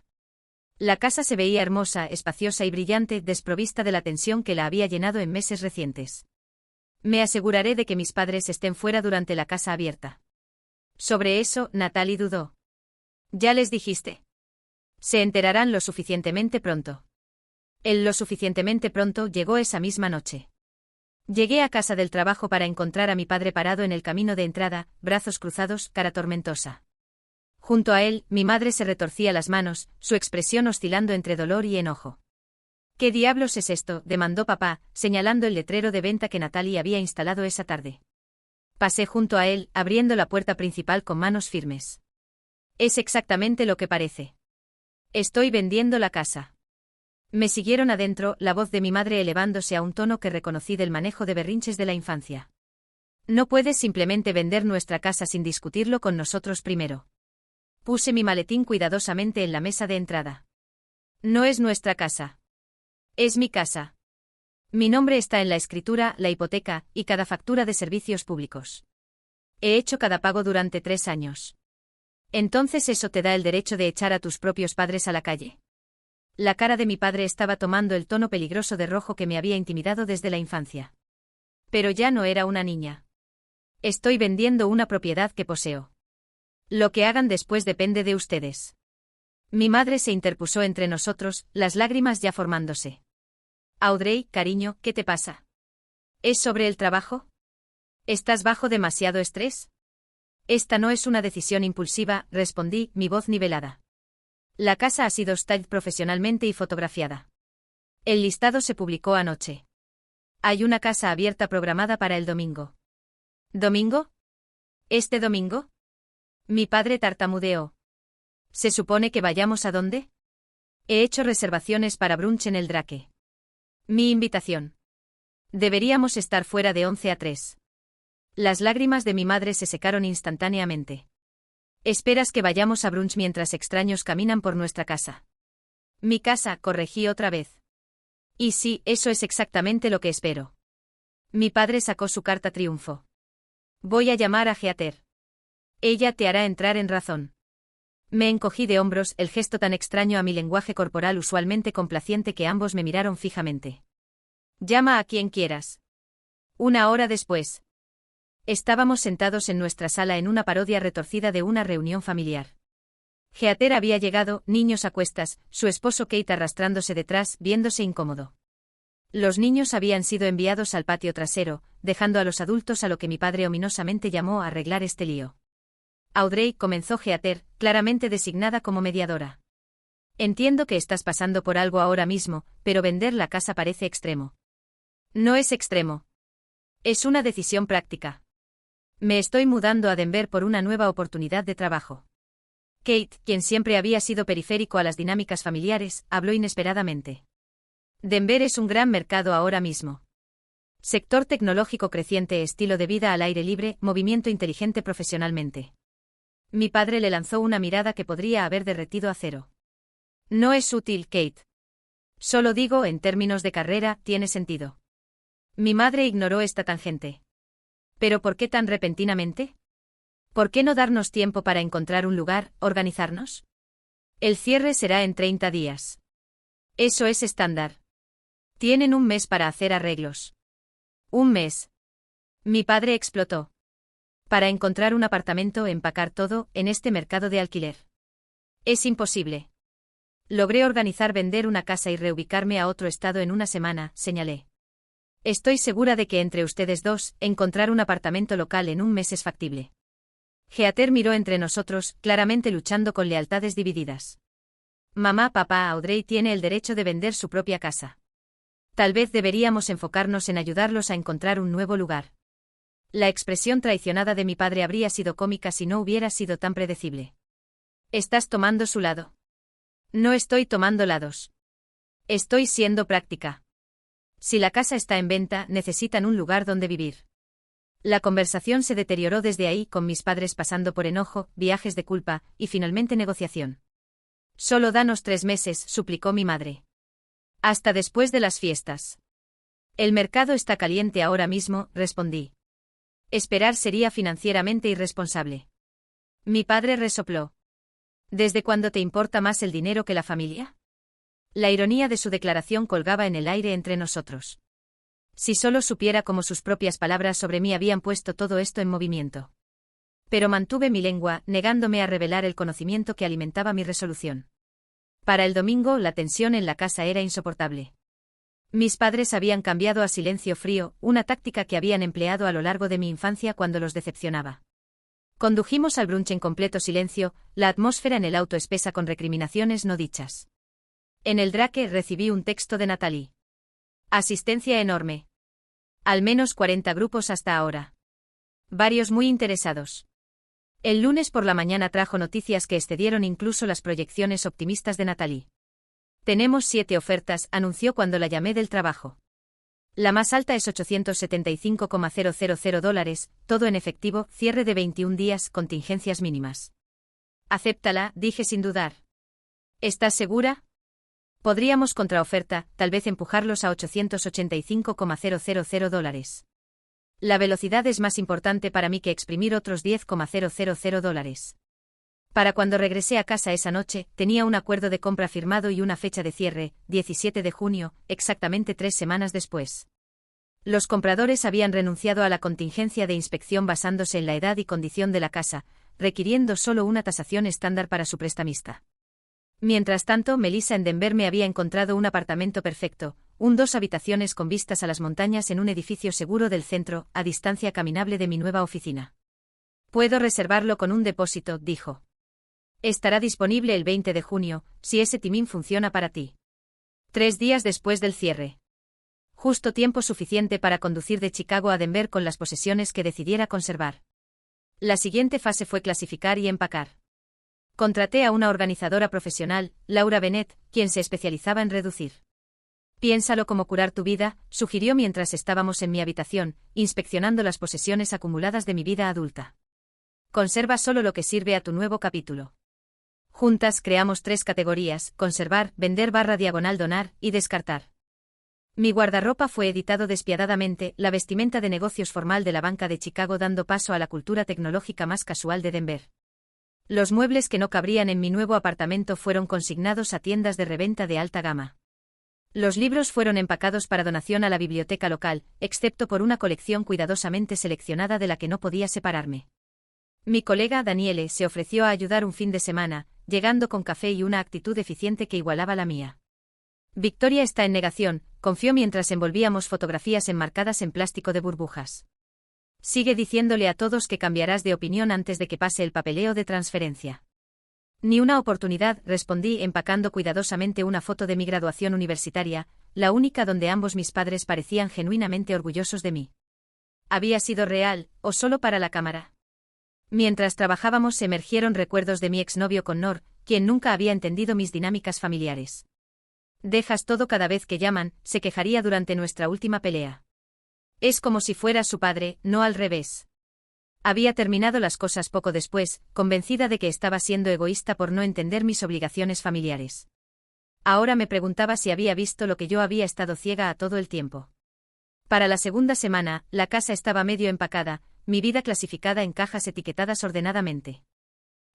La casa se veía hermosa, espaciosa y brillante, desprovista de la tensión que la había llenado en meses recientes. Me aseguraré de que mis padres estén fuera durante la casa abierta. Sobre eso, Natalie dudó. ¿Ya les dijiste? Se enterarán lo suficientemente pronto. Lo suficientemente pronto llegó esa misma noche. Llegué a casa del trabajo para encontrar a mi padre parado en el camino de entrada, brazos cruzados, cara tormentosa. Junto a él, mi madre se retorcía las manos, su expresión oscilando entre dolor y enojo. ¿Qué diablos es esto?, demandó papá, señalando el letrero de venta que Natalie había instalado esa tarde. Pasé junto a él, abriendo la puerta principal con manos firmes. Es exactamente lo que parece. Estoy vendiendo la casa. Me siguieron adentro, la voz de mi madre elevándose a un tono que reconocí del manejo de berrinches de la infancia. No puedes simplemente vender nuestra casa sin discutirlo con nosotros primero. Puse mi maletín cuidadosamente en la mesa de entrada. No es nuestra casa. Es mi casa. Mi nombre está en la escritura, la hipoteca, y cada factura de servicios públicos. He hecho cada pago durante 3 años. Entonces eso te da el derecho de echar a tus propios padres a la calle. La cara de mi padre estaba tomando el tono peligroso de rojo que me había intimidado desde la infancia. Pero ya no era una niña. Estoy vendiendo una propiedad que poseo. Lo que hagan después depende de ustedes. Mi madre se interpuso entre nosotros, las lágrimas ya formándose. Audrey, cariño, ¿qué te pasa? ¿Es sobre el trabajo? ¿Estás bajo demasiado estrés? Esta no es una decisión impulsiva, respondí, mi voz nivelada. La casa ha sido staged profesionalmente y fotografiada. El listado se publicó anoche. Hay una casa abierta programada para el domingo. ¿Domingo? ¿Este domingo? Mi padre tartamudeó. ¿Se supone que vayamos a dónde? He hecho reservaciones para brunch en el Drake. Mi invitación. Deberíamos estar fuera de 11 a 3. Las lágrimas de mi madre se secaron instantáneamente. ¿Esperas que vayamos a brunch mientras extraños caminan por nuestra casa? Mi casa, corregí otra vez. Y sí, eso es exactamente lo que espero. Mi padre sacó su carta triunfo. Voy a llamar a Heather. Ella te hará entrar en razón. Me encogí de hombros, el gesto tan extraño a mi lenguaje corporal usualmente complaciente que ambos me miraron fijamente. Llama a quien quieras. 1 hora después. Estábamos sentados en nuestra sala en una parodia retorcida de una reunión familiar. Heather había llegado, niños a cuestas, su esposo Kate arrastrándose detrás, viéndose incómodo. Los niños habían sido enviados al patio trasero, dejando a los adultos a lo que mi padre ominosamente llamó arreglar este lío. Audrey, comenzó Heather, claramente designada como mediadora. Entiendo que estás pasando por algo ahora mismo, pero vender la casa parece extremo. No es extremo. Es una decisión práctica. Me estoy mudando a Denver por una nueva oportunidad de trabajo. Kate, quien siempre había sido periférico a las dinámicas familiares, habló inesperadamente. Denver es un gran mercado ahora mismo. Sector tecnológico creciente, estilo de vida al aire libre, movimiento inteligente profesionalmente. Mi padre le lanzó una mirada que podría haber derretido acero. No es útil, Kate. Solo digo, en términos de carrera, tiene sentido. Mi madre ignoró esta tangente. ¿Pero por qué tan repentinamente? ¿Por qué no darnos tiempo para encontrar un lugar, organizarnos? El cierre será en 30 días. Eso es estándar. Tienen 1 mes para hacer arreglos. 1 mes. Mi padre explotó. Para encontrar un apartamento, empacar todo, en este mercado de alquiler. Es imposible. Logré organizar vender una casa y reubicarme a otro estado en 1 semana, señalé. Estoy segura de que entre ustedes dos, encontrar un apartamento local en 1 mes es factible. Heather miró entre nosotros, claramente luchando con lealtades divididas. Mamá, papá, Audrey tiene el derecho de vender su propia casa. Tal vez deberíamos enfocarnos en ayudarlos a encontrar un nuevo lugar. La expresión traicionada de mi padre habría sido cómica si no hubiera sido tan predecible. ¿Estás tomando su lado? No estoy tomando lados. Estoy siendo práctica. Si la casa está en venta, necesitan un lugar donde vivir. La conversación se deterioró desde ahí, con mis padres pasando por enojo, viajes de culpa, y finalmente negociación. Solo danos 3 meses, suplicó mi madre. Hasta después de las fiestas. El mercado está caliente ahora mismo, respondí. Esperar sería financieramente irresponsable. Mi padre resopló. ¿Desde cuándo te importa más el dinero que la familia? La ironía de su declaración colgaba en el aire entre nosotros. Si solo supiera cómo sus propias palabras sobre mí habían puesto todo esto en movimiento. Pero mantuve mi lengua, negándome a revelar el conocimiento que alimentaba mi resolución. Para el domingo, la tensión en la casa era insoportable. Mis padres habían cambiado a silencio frío, una táctica que habían empleado a lo largo de mi infancia cuando los decepcionaba. Condujimos al brunch en completo silencio, la atmósfera en el auto espesa con recriminaciones no dichas. En el Drake recibí un texto de Natalie. Asistencia enorme. Al menos 40 grupos hasta ahora. Varios muy interesados. El lunes por la mañana trajo noticias que excedieron incluso las proyecciones optimistas de Natalie. Tenemos 7 ofertas, anunció cuando la llamé del trabajo. La más alta es $875,000, todo en efectivo, cierre de 21 días, contingencias mínimas. Acéptala, dije sin dudar. ¿Estás segura? Podríamos contraoferta, tal vez empujarlos a $885,000. La velocidad es más importante para mí que exprimir otros $10,000. Para cuando regresé a casa esa noche, tenía un acuerdo de compra firmado y una fecha de cierre, 17 de junio, exactamente 3 semanas después. Los compradores habían renunciado a la contingencia de inspección basándose en la edad y condición de la casa, requiriendo solo una tasación estándar para su prestamista. Mientras tanto, Melissa en Denver me había encontrado un apartamento perfecto, un 2 habitaciones con vistas a las montañas en un edificio seguro del centro, a distancia caminable de mi nueva oficina. Puedo reservarlo con un depósito, dijo. Estará disponible el 20 de junio, si ese timín funciona para ti. 3 días después del cierre. Justo tiempo suficiente para conducir de Chicago a Denver con las posesiones que decidiera conservar. La siguiente fase fue clasificar y empacar. Contraté a una organizadora profesional, Laura Bennett, quien se especializaba en reducir. Piénsalo como curar tu vida, sugirió mientras estábamos en mi habitación, inspeccionando las posesiones acumuladas de mi vida adulta. Conserva solo lo que sirve a tu nuevo capítulo. Juntas creamos 3 categorías: conservar, vender / donar, y descartar. Mi guardarropa fue editado despiadadamente, la vestimenta de negocios formal de la banca de Chicago dando paso a la cultura tecnológica más casual de Denver. Los muebles que no cabrían en mi nuevo apartamento fueron consignados a tiendas de reventa de alta gama. Los libros fueron empacados para donación a la biblioteca local, excepto por una colección cuidadosamente seleccionada de la que no podía separarme. Mi colega Daniele se ofreció a ayudar un fin de semana, llegando con café y una actitud eficiente que igualaba la mía. Victoria está en negación, confió mientras envolvíamos fotografías enmarcadas en plástico de burbujas. Sigue diciéndole a todos que cambiarás de opinión antes de que pase el papeleo de transferencia. Ni una oportunidad, respondí empacando cuidadosamente una foto de mi graduación universitaria, la única donde ambos mis padres parecían genuinamente orgullosos de mí. ¿Había sido real, o solo para la cámara? Mientras trabajábamos emergieron recuerdos de mi exnovio Connor, quien nunca había entendido mis dinámicas familiares. Dejas todo cada vez que llaman, se quejaría durante nuestra última pelea. Es como si fueras su padre, no al revés. Había terminado las cosas poco después, convencida de que estaba siendo egoísta por no entender mis obligaciones familiares. Ahora me preguntaba si había visto lo que yo había estado ciega a todo el tiempo. Para la segunda semana, la casa estaba medio empacada, mi vida clasificada en cajas etiquetadas ordenadamente.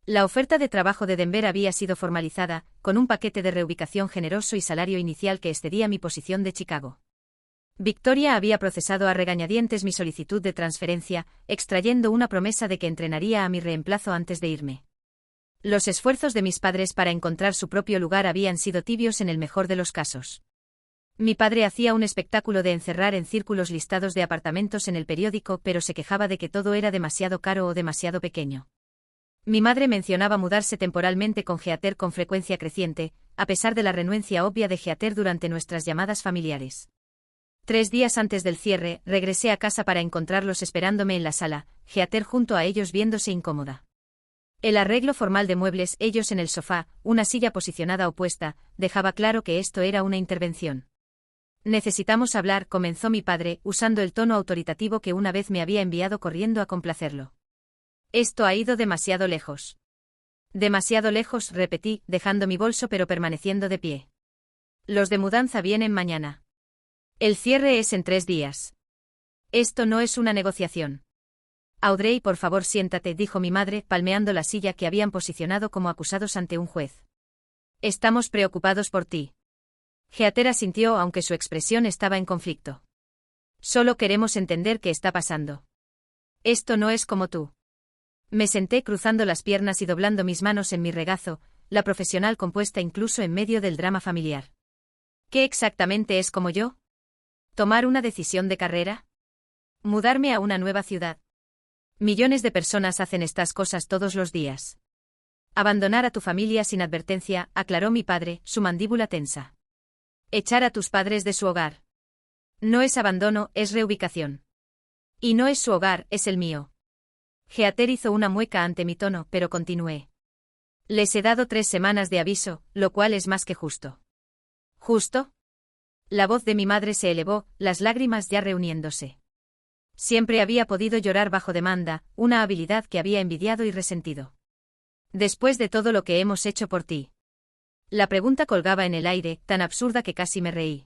La oferta de trabajo de Denver había sido formalizada, con un paquete de reubicación generoso y salario inicial que excedía mi posición de Chicago. Victoria había procesado a regañadientes mi solicitud de transferencia, extrayendo una promesa de que entrenaría a mi reemplazo antes de irme. Los esfuerzos de mis padres para encontrar su propio lugar habían sido tibios en el mejor de los casos. Mi padre hacía un espectáculo de encerrar en círculos listados de apartamentos en el periódico, pero se quejaba de que todo era demasiado caro o demasiado pequeño. Mi madre mencionaba mudarse temporalmente con Heather con frecuencia creciente, a pesar de la renuencia obvia de Heather durante nuestras llamadas familiares. 3 días antes del cierre, regresé a casa para encontrarlos esperándome en la sala, Heather junto a ellos viéndose incómoda. El arreglo formal de muebles, ellos en el sofá, una silla posicionada opuesta, dejaba claro que esto era una intervención. Necesitamos hablar, comenzó mi padre, usando el tono autoritativo que una vez me había enviado corriendo a complacerlo. Esto ha ido demasiado lejos. Demasiado lejos, repetí, dejando mi bolso pero permaneciendo de pie. Los de mudanza vienen mañana. El cierre es en 3 días. Esto no es una negociación. Audrey, por favor siéntate, dijo mi madre, palmeando la silla que habían posicionado como acusados ante un juez. Estamos preocupados por ti. Heather asintió aunque su expresión estaba en conflicto. Solo queremos entender qué está pasando. Esto no es como tú. Me senté cruzando las piernas y doblando mis manos en mi regazo, la profesional compuesta incluso en medio del drama familiar. ¿Qué exactamente es como yo? ¿Tomar una decisión de carrera? ¿Mudarme a una nueva ciudad? Millones de personas hacen estas cosas todos los días. Abandonar a tu familia sin advertencia, aclaró mi padre, su mandíbula tensa. Echar a tus padres de su hogar. No es abandono, es reubicación. Y no es su hogar, es el mío. Heather hizo una mueca ante mi tono, pero continué. Les he dado 3 semanas de aviso, lo cual es más que justo. ¿Justo? La voz de mi madre se elevó, las lágrimas ya reuniéndose. Siempre había podido llorar bajo demanda, una habilidad que había envidiado y resentido. Después de todo lo que hemos hecho por ti. La pregunta colgaba en el aire, tan absurda que casi me reí.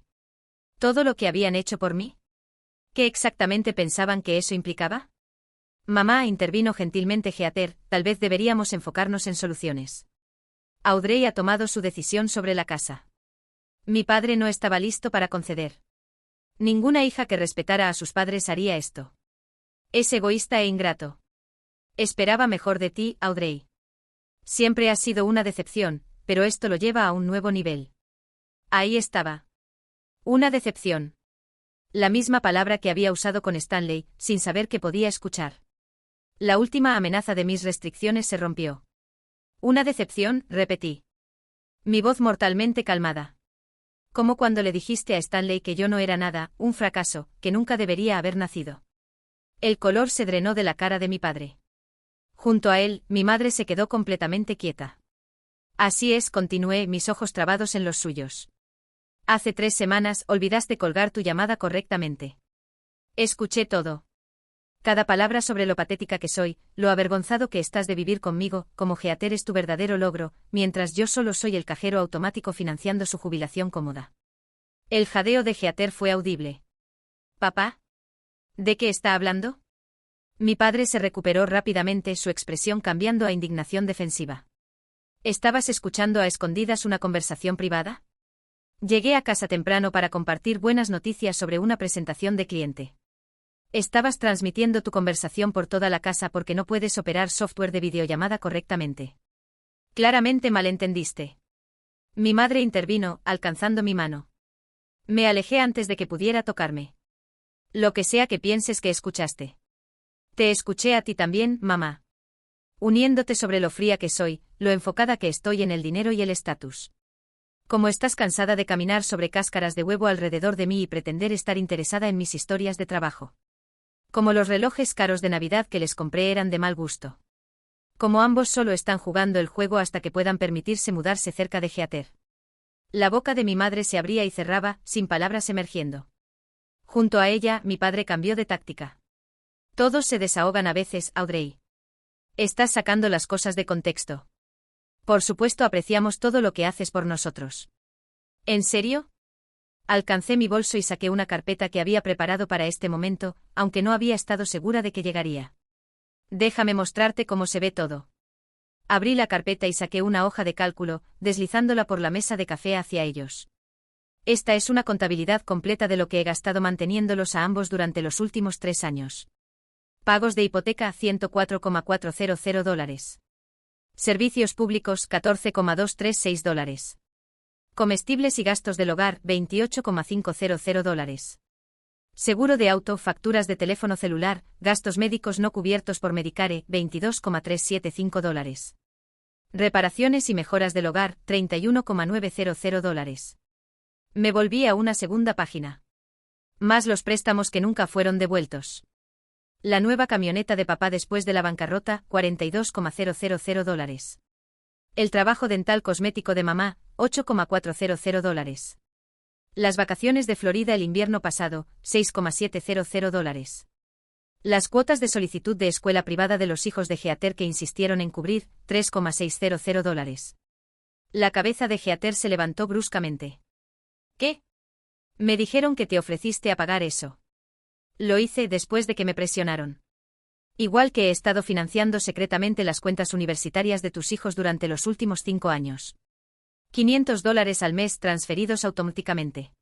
¿Todo lo que habían hecho por mí? ¿Qué exactamente pensaban que eso implicaba? Mamá, intervino gentilmente Heather, tal vez deberíamos enfocarnos en soluciones. Audrey ha tomado su decisión sobre la casa. Mi padre no estaba listo para conceder. Ninguna hija que respetara a sus padres haría esto. Es egoísta e ingrato. Esperaba mejor de ti, Audrey. Siempre has sido una decepción, pero esto lo lleva a un nuevo nivel. Ahí estaba. Una decepción. La misma palabra que había usado con Stanley, sin saber que podía escuchar. La última amenaza de mis restricciones se rompió. Una decepción, repetí. Mi voz mortalmente calmada. Como cuando le dijiste a Stanley que yo no era nada, un fracaso, que nunca debería haber nacido. El color se drenó de la cara de mi padre. Junto a él, mi madre se quedó completamente quieta. Así es, continué, mis ojos trabados en los suyos. Hace 3 semanas olvidaste colgar tu llamada correctamente. Escuché todo. Cada palabra sobre lo patética que soy, lo avergonzado que estás de vivir conmigo, como Heather es tu verdadero logro, mientras yo solo soy el cajero automático financiando su jubilación cómoda. El jadeo de Heather fue audible. ¿Papá? ¿De qué está hablando? Mi padre se recuperó rápidamente, su expresión cambiando a indignación defensiva. ¿Estabas escuchando a escondidas una conversación privada? Llegué a casa temprano para compartir buenas noticias sobre una presentación de cliente. Estabas transmitiendo tu conversación por toda la casa porque no puedes operar software de videollamada correctamente. Claramente malentendiste. Mi madre intervino, alcanzando mi mano. Me alejé antes de que pudiera tocarme. Lo que sea que pienses que escuchaste. Te escuché a ti también, mamá. Uniéndote sobre lo fría que soy, lo enfocada que estoy en el dinero y el estatus. Como estás cansada de caminar sobre cáscaras de huevo alrededor de mí y pretender estar interesada en mis historias de trabajo. Como los relojes caros de Navidad que les compré eran de mal gusto. Como ambos solo están jugando el juego hasta que puedan permitirse mudarse cerca de Heather. La boca de mi madre se abría y cerraba, sin palabras emergiendo. Junto a ella, mi padre cambió de táctica. Todos se desahogan a veces, Audrey. Estás sacando las cosas de contexto. Por supuesto apreciamos todo lo que haces por nosotros. ¿En serio? Alcancé mi bolso y saqué una carpeta que había preparado para este momento, aunque no había estado segura de que llegaría. Déjame mostrarte cómo se ve todo. Abrí la carpeta y saqué una hoja de cálculo, deslizándola por la mesa de café hacia ellos. Esta es una contabilidad completa de lo que he gastado manteniéndolos a ambos durante los últimos 3 años. Pagos de hipoteca $104,400. Servicios públicos $14,236. Comestibles y gastos del hogar $28,500. Seguro de auto, facturas de teléfono celular, gastos médicos no cubiertos por Medicare $22,375. Reparaciones y mejoras del hogar $31,900. Me volví a una segunda página. Más los préstamos que nunca fueron devueltos. La nueva camioneta de papá después de la bancarrota, $42,000. El trabajo dental cosmético de mamá, $8,400. Las vacaciones de Florida el invierno pasado, $6,700. Las cuotas de solicitud de escuela privada de los hijos de Heather que insistieron en cubrir, $3,600. La cabeza de Heather se levantó bruscamente. ¿Qué? Me dijeron que te ofreciste a pagar eso. Lo hice después de que me presionaron. Igual que he estado financiando secretamente las cuentas universitarias de tus hijos durante los últimos 5 años. $500 al mes transferidos automáticamente.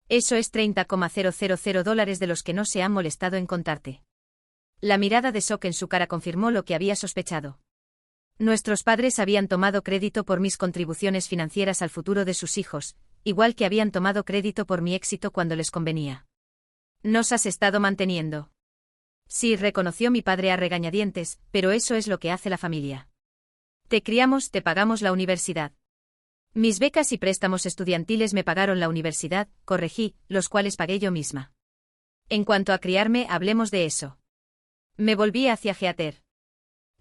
Eso es $30,000 de los que no se han molestado en contarte. La mirada de shock en su cara confirmó lo que había sospechado. Nuestros padres habían tomado crédito por mis contribuciones financieras al futuro de sus hijos, igual que habían tomado crédito por mi éxito cuando les convenía. Nos has estado manteniendo. Sí, reconoció mi padre a regañadientes, pero eso es lo que hace la familia. Te criamos, te pagamos la universidad. Mis becas y préstamos estudiantiles me pagaron la universidad, corregí, los cuales pagué yo misma. En cuanto a criarme, hablemos de eso. Me volví hacia Heather.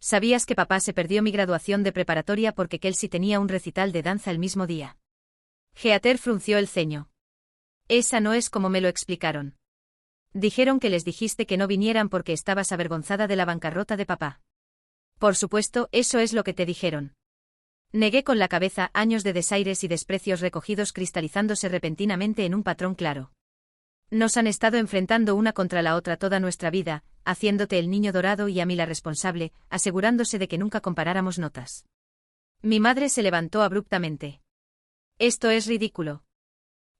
¿Sabías que papá se perdió mi graduación de preparatoria porque Kelsey tenía un recital de danza el mismo día? Heather frunció el ceño. Esa no es como me lo explicaron. Dijeron que les dijiste que no vinieran porque estabas avergonzada de la bancarrota de papá. Por supuesto, eso es lo que te dijeron. Negué con la cabeza, años de desaires y desprecios recogidos cristalizándose repentinamente en un patrón claro. Nos han estado enfrentando una contra la otra toda nuestra vida, haciéndote el niño dorado y a mí la responsable, asegurándose de que nunca comparáramos notas. Mi madre se levantó abruptamente. Esto es ridículo.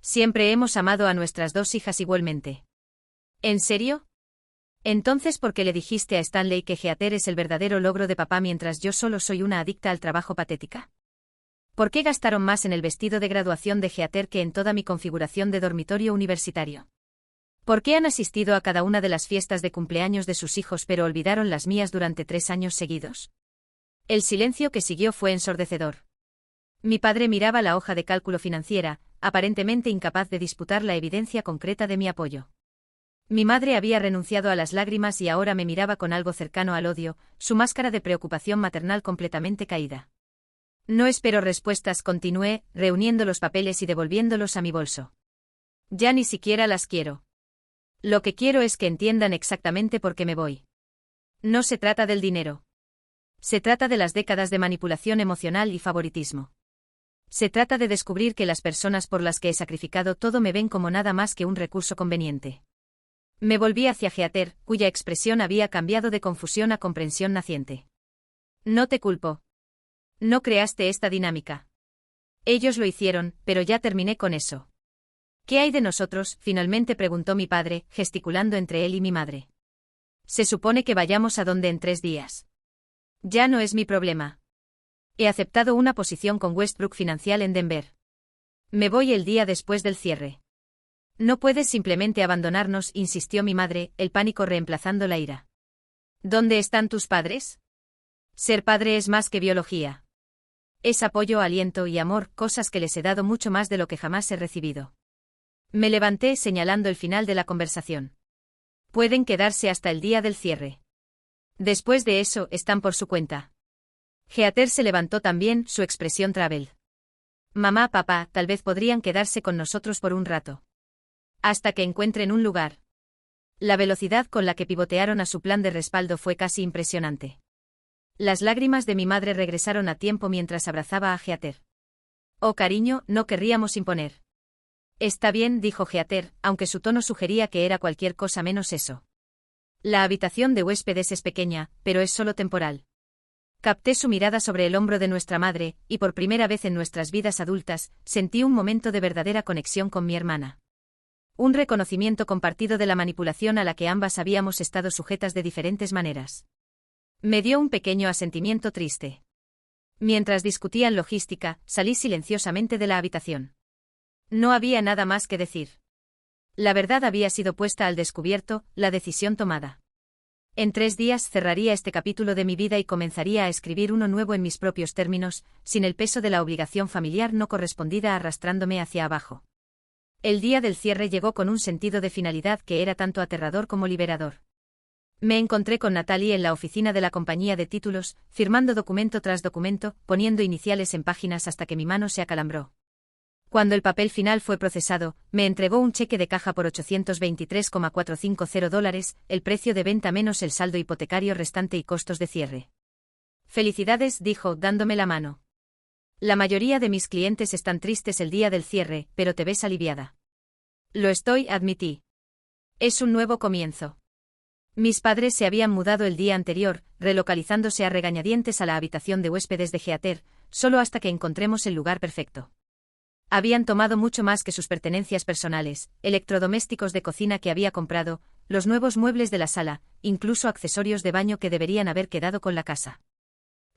Siempre hemos amado a nuestras dos hijas igualmente. ¿En serio? Entonces, ¿por qué le dijiste a Stanley que Heather es el verdadero logro de papá mientras yo solo soy una adicta al trabajo patética? ¿Por qué gastaron más en el vestido de graduación de Heather que en toda mi configuración de dormitorio universitario? ¿Por qué han asistido a cada una de las fiestas de cumpleaños de sus hijos pero olvidaron las mías durante 3 años seguidos? El silencio que siguió fue ensordecedor. Mi padre miraba la hoja de cálculo financiera, aparentemente incapaz de disputar la evidencia concreta de mi apoyo. Mi madre había renunciado a las lágrimas y ahora me miraba con algo cercano al odio, su máscara de preocupación maternal completamente caída. No espero respuestas, continué, reuniendo los papeles y devolviéndolos a mi bolso. Ya ni siquiera las quiero. Lo que quiero es que entiendan exactamente por qué me voy. No se trata del dinero. Se trata de las décadas de manipulación emocional y favoritismo. Se trata de descubrir que las personas por las que he sacrificado todo me ven como nada más que un recurso conveniente. Me volví hacia Heather, cuya expresión había cambiado de confusión a comprensión naciente. No te culpo. No creaste esta dinámica. Ellos lo hicieron, pero ya terminé con eso. ¿Qué hay de nosotros?, finalmente preguntó mi padre, gesticulando entre él y mi madre. Se supone que vayamos a donde en 3 días. Ya no es mi problema. He aceptado una posición con Westbrook Financial en Denver. Me voy el día después del cierre. No puedes simplemente abandonarnos, insistió mi madre, el pánico reemplazando la ira. ¿Dónde están tus padres? Ser padre es más que biología. Es apoyo, aliento y amor, cosas que les he dado mucho más de lo que jamás he recibido. Me levanté señalando el final de la conversación. Pueden quedarse hasta el día del cierre. Después de eso, están por su cuenta. Heather se levantó también, su expresión travel. Mamá, papá, tal vez podrían quedarse con nosotros por un rato. Hasta que encuentren un lugar. La velocidad con la que pivotearon a su plan de respaldo fue casi impresionante. Las lágrimas de mi madre regresaron a tiempo mientras abrazaba a Heather. Oh cariño, no querríamos imponer. Está bien, dijo Heather, aunque su tono sugería que era cualquier cosa menos eso. La habitación de huéspedes es pequeña, pero es solo temporal. Capté su mirada sobre el hombro de nuestra madre, y por primera vez en nuestras vidas adultas, sentí un momento de verdadera conexión con mi hermana. Un reconocimiento compartido de la manipulación a la que ambas habíamos estado sujetas de diferentes maneras. Me dio un pequeño asentimiento triste. Mientras discutían logística, salí silenciosamente de la habitación. No había nada más que decir. La verdad había sido puesta al descubierto, la decisión tomada. En 3 días cerraría este capítulo de mi vida y comenzaría a escribir uno nuevo en mis propios términos, sin el peso de la obligación familiar no correspondida arrastrándome hacia abajo. El día del cierre llegó con un sentido de finalidad que era tanto aterrador como liberador. Me encontré con Natalie en la oficina de la compañía de títulos, firmando documento tras documento, poniendo iniciales en páginas hasta que mi mano se acalambró. Cuando el papel final fue procesado, me entregó un cheque de caja por $823,450, el precio de venta menos el saldo hipotecario restante y costos de cierre. Felicidades, dijo, dándome la mano. La mayoría de mis clientes están tristes el día del cierre, pero te ves aliviada. Lo estoy, admití. Es un nuevo comienzo. Mis padres se habían mudado el día anterior, relocalizándose a regañadientes a la habitación de huéspedes de Heather, solo hasta que encontremos el lugar perfecto. Habían tomado mucho más que sus pertenencias personales, electrodomésticos de cocina que había comprado, los nuevos muebles de la sala, incluso accesorios de baño que deberían haber quedado con la casa.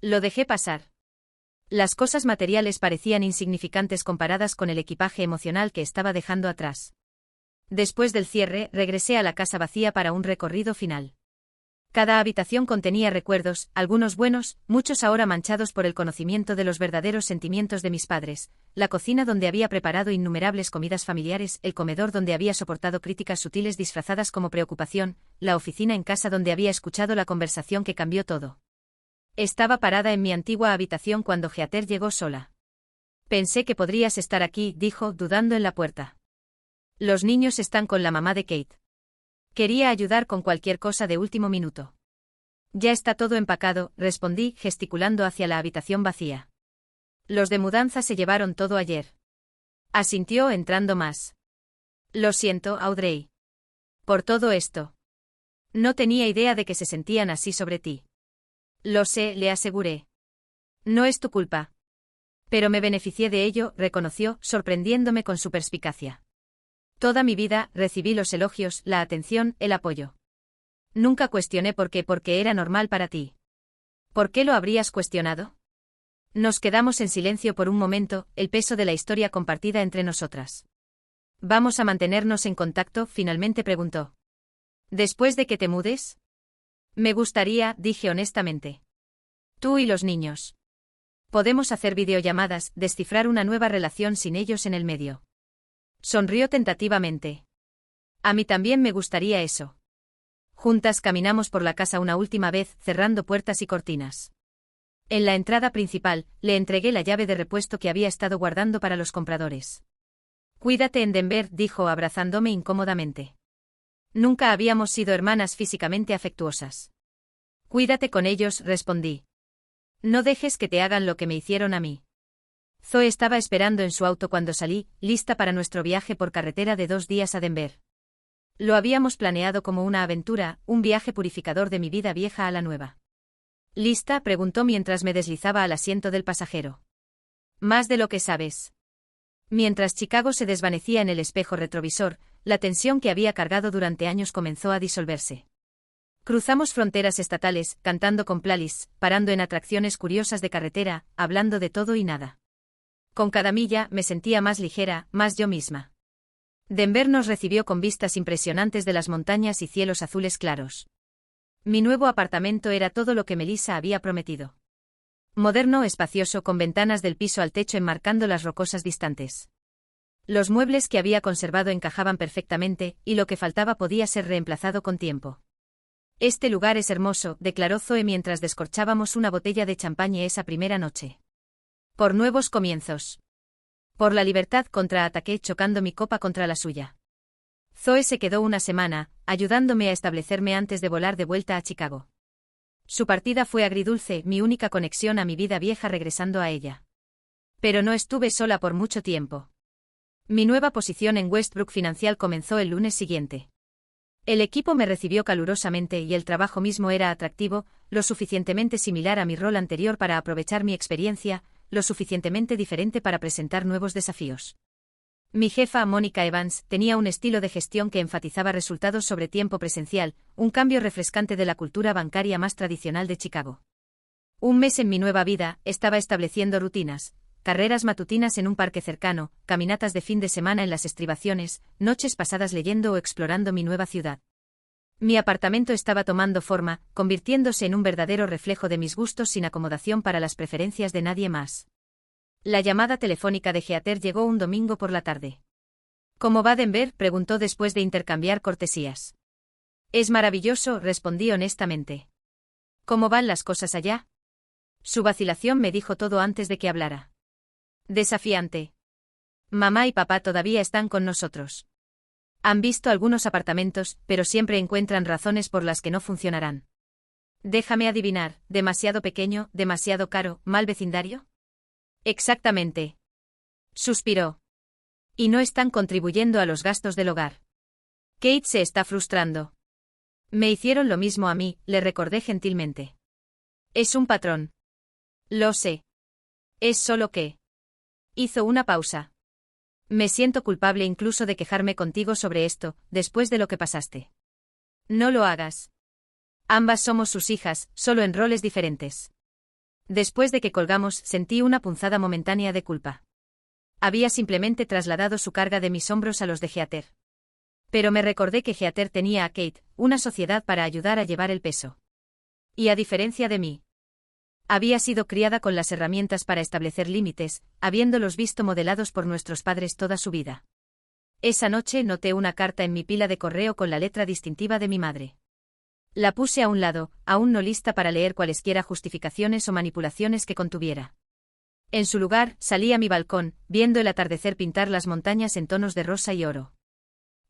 Lo dejé pasar. Las cosas materiales parecían insignificantes comparadas con el equipaje emocional que estaba dejando atrás. Después del cierre, regresé a la casa vacía para un recorrido final. Cada habitación contenía recuerdos, algunos buenos, muchos ahora manchados por el conocimiento de los verdaderos sentimientos de mis padres, la cocina donde había preparado innumerables comidas familiares, el comedor donde había soportado críticas sutiles disfrazadas como preocupación, la oficina en casa donde había escuchado la conversación que cambió todo. Estaba parada en mi antigua habitación cuando Heather llegó sola. Pensé que podrías estar aquí, dijo, dudando en la puerta. Los niños están con la mamá de Kate. Quería ayudar con cualquier cosa de último minuto. Ya está todo empacado, respondí, gesticulando hacia la habitación vacía. Los de mudanza se llevaron todo ayer. Asintió entrando más. Lo siento, Audrey. Por todo esto. No tenía idea de que se sentían así sobre ti. Lo sé, le aseguré. No es tu culpa. Pero me beneficié de ello, reconoció, sorprendiéndome con su perspicacia. Toda mi vida recibí los elogios, la atención, el apoyo. Nunca cuestioné porque era normal para ti. ¿Por qué lo habrías cuestionado? Nos quedamos en silencio por un momento, el peso de la historia compartida entre nosotras. ¿Vamos a mantenernos en contacto?, finalmente preguntó. ¿Después de que te mudes? Me gustaría, dije honestamente. Tú y los niños. Podemos hacer videollamadas, descifrar una nueva relación sin ellos en el medio. Sonrió tentativamente. A mí también me gustaría eso. Juntas caminamos por la casa una última vez, cerrando puertas y cortinas. En la entrada principal, le entregué la llave de repuesto que había estado guardando para los compradores. Cuídate en Denver, dijo abrazándome incómodamente. Nunca habíamos sido hermanas físicamente afectuosas. Cuídate con ellos, respondí. No dejes que te hagan lo que me hicieron a mí. Zoe estaba esperando en su auto cuando salí, lista para nuestro viaje por carretera de 2 días a Denver. Lo habíamos planeado como una aventura, un viaje purificador de mi vida vieja a la nueva. ¿Lista?, preguntó mientras me deslizaba al asiento del pasajero. Más de lo que sabes. Mientras Chicago se desvanecía en el espejo retrovisor, la tensión que había cargado durante años comenzó a disolverse. Cruzamos fronteras estatales, cantando con playlists, parando en atracciones curiosas de carretera, hablando de todo y nada. Con cada milla me sentía más ligera, más yo misma. Denver nos recibió con vistas impresionantes de las montañas y cielos azules claros. Mi nuevo apartamento era todo lo que Melissa había prometido. Moderno, espacioso, con ventanas del piso al techo enmarcando las rocosas distantes. Los muebles que había conservado encajaban perfectamente, y lo que faltaba podía ser reemplazado con tiempo. Este lugar es hermoso, declaró Zoe mientras descorchábamos una botella de champagne esa primera noche. Por nuevos comienzos. Por la libertad, contraataqué chocando mi copa contra la suya. Zoe se quedó una semana, ayudándome a establecerme antes de volar de vuelta a Chicago. Su partida fue agridulce, mi única conexión a mi vida vieja regresando a ella. Pero no estuve sola por mucho tiempo. Mi nueva posición en Westbrook Financial comenzó el lunes siguiente. El equipo me recibió calurosamente y el trabajo mismo era atractivo, lo suficientemente similar a mi rol anterior para aprovechar mi experiencia, lo suficientemente diferente para presentar nuevos desafíos. Mi jefa, Mónica Evans, tenía un estilo de gestión que enfatizaba resultados sobre tiempo presencial, un cambio refrescante de la cultura bancaria más tradicional de Chicago. Un mes en mi nueva vida, estaba estableciendo rutinas, carreras matutinas en un parque cercano, caminatas de fin de semana en las estribaciones, noches pasadas leyendo o explorando mi nueva ciudad. Mi apartamento estaba tomando forma, convirtiéndose en un verdadero reflejo de mis gustos sin acomodación para las preferencias de nadie más. La llamada telefónica de Heather llegó un domingo por la tarde. ¿Cómo va Denver?, preguntó después de intercambiar cortesías. Es maravilloso, respondí honestamente. ¿Cómo van las cosas allá? Su vacilación me dijo todo antes de que hablara. Desafiante. Mamá y papá todavía están con nosotros. Han visto algunos apartamentos, pero siempre encuentran razones por las que no funcionarán. Déjame adivinar, demasiado pequeño, demasiado caro, mal vecindario. Exactamente. Suspiró. Y no están contribuyendo a los gastos del hogar. Kate se está frustrando. Me hicieron lo mismo a mí, le recordé gentilmente. Es un patrón. Lo sé. Es solo que... Hizo una pausa. Me siento culpable incluso de quejarme contigo sobre esto, después de lo que pasaste. No lo hagas. Ambas somos sus hijas, solo en roles diferentes. Después de que colgamos, sentí una punzada momentánea de culpa. Había simplemente trasladado su carga de mis hombros a los de Heather. Pero me recordé que Heather tenía a Kate, una sociedad para ayudar a llevar el peso. Y a diferencia de mí, había sido criada con las herramientas para establecer límites, habiéndolos visto modelados por nuestros padres toda su vida. Esa noche noté una carta en mi pila de correo con la letra distintiva de mi madre. La puse a un lado, aún no lista para leer cualesquiera justificaciones o manipulaciones que contuviera. En su lugar, salí a mi balcón, viendo el atardecer pintar las montañas en tonos de rosa y oro.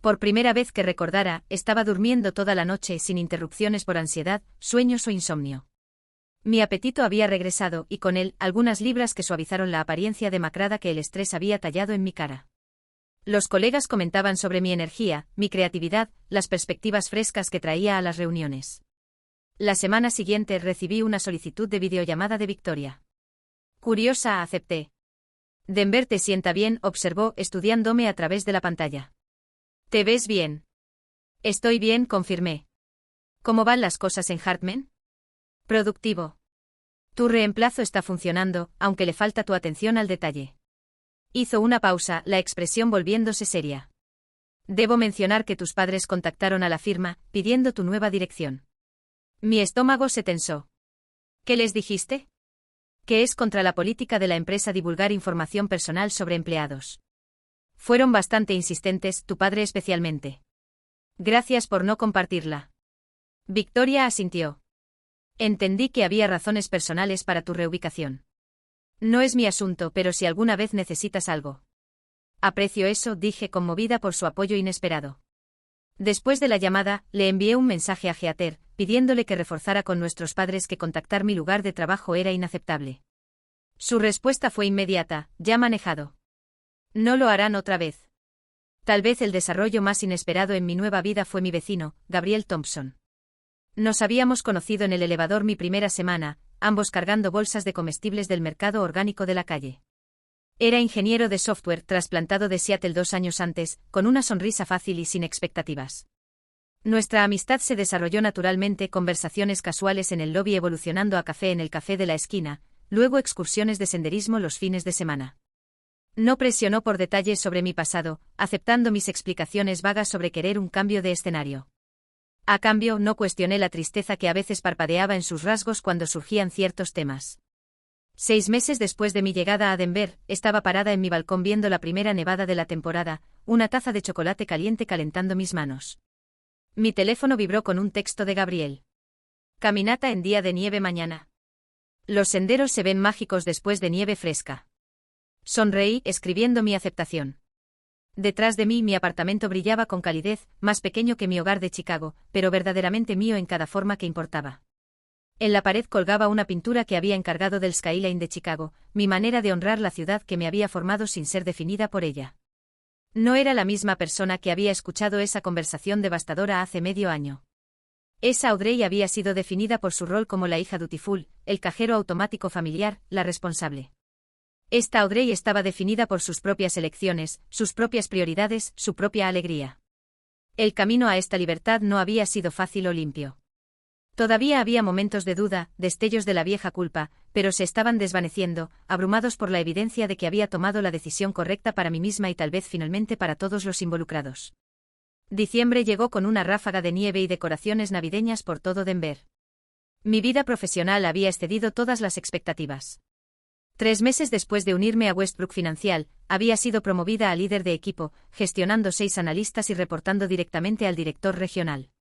Por primera vez que recordara, estaba durmiendo toda la noche sin interrupciones por ansiedad, sueños o insomnio. Mi apetito había regresado y con él algunas libras que suavizaron la apariencia demacrada que el estrés había tallado en mi cara. Los colegas comentaban sobre mi energía, mi creatividad, las perspectivas frescas que traía a las reuniones. La semana siguiente recibí una solicitud de videollamada de Victoria. Curiosa, acepté. Denver te sienta bien, observó, estudiándome a través de la pantalla. ¿Te ves bien? Estoy bien, confirmé. ¿Cómo van las cosas en Hartman? Productivo. Tu reemplazo está funcionando, aunque le falta tu atención al detalle. Hizo una pausa, la expresión volviéndose seria. Debo mencionar que tus padres contactaron a la firma, pidiendo tu nueva dirección. Mi estómago se tensó. ¿Qué les dijiste? Que es contra la política de la empresa divulgar información personal sobre empleados. Fueron bastante insistentes, tu padre especialmente. Gracias por no compartirla. Victoria asintió. Entendí que había razones personales para tu reubicación. No es mi asunto, pero si alguna vez necesitas algo. Aprecio eso, dije conmovida por su apoyo inesperado. Después de la llamada, le envié un mensaje a Heather, pidiéndole que reforzara con nuestros padres que contactar mi lugar de trabajo era inaceptable. Su respuesta fue inmediata, ya manejado. No lo harán otra vez. Tal vez el desarrollo más inesperado en mi nueva vida fue mi vecino, Gabriel Thompson. Nos habíamos conocido en el elevador mi primera semana, ambos cargando bolsas de comestibles del mercado orgánico de la calle. Era ingeniero de software trasplantado de Seattle 2 años antes, con una sonrisa fácil y sin expectativas. Nuestra amistad se desarrolló naturalmente, conversaciones casuales en el lobby evolucionando a café en el café de la esquina, luego excursiones de senderismo los fines de semana. No presionó por detalles sobre mi pasado, aceptando mis explicaciones vagas sobre querer un cambio de escenario. A cambio, no cuestioné la tristeza que a veces parpadeaba en sus rasgos cuando surgían ciertos temas. 6 meses después de mi llegada a Denver, estaba parada en mi balcón viendo la primera nevada de la temporada, una taza de chocolate caliente calentando mis manos. Mi teléfono vibró con un texto de Gabriel. Caminata en día de nieve mañana. Los senderos se ven mágicos después de nieve fresca. Sonreí, escribiendo mi aceptación. Detrás de mí mi apartamento brillaba con calidez, más pequeño que mi hogar de Chicago, pero verdaderamente mío en cada forma que importaba. En la pared colgaba una pintura que había encargado del Skyline de Chicago, mi manera de honrar la ciudad que me había formado sin ser definida por ella. No era la misma persona que había escuchado esa conversación devastadora hace medio año. Esa Audrey había sido definida por su rol como la hija dutiful, el cajero automático familiar, la responsable. Esta Audrey estaba definida por sus propias elecciones, sus propias prioridades, su propia alegría. El camino a esta libertad no había sido fácil o limpio. Todavía había momentos de duda, destellos de la vieja culpa, pero se estaban desvaneciendo, abrumados por la evidencia de que había tomado la decisión correcta para mí misma y tal vez finalmente para todos los involucrados. Diciembre llegó con una ráfaga de nieve y decoraciones navideñas por todo Denver. Mi vida profesional había excedido todas las expectativas. 3 meses después de unirme a Westbrook Financial, había sido promovida a líder de equipo, gestionando 6 analistas y reportando directamente al director regional.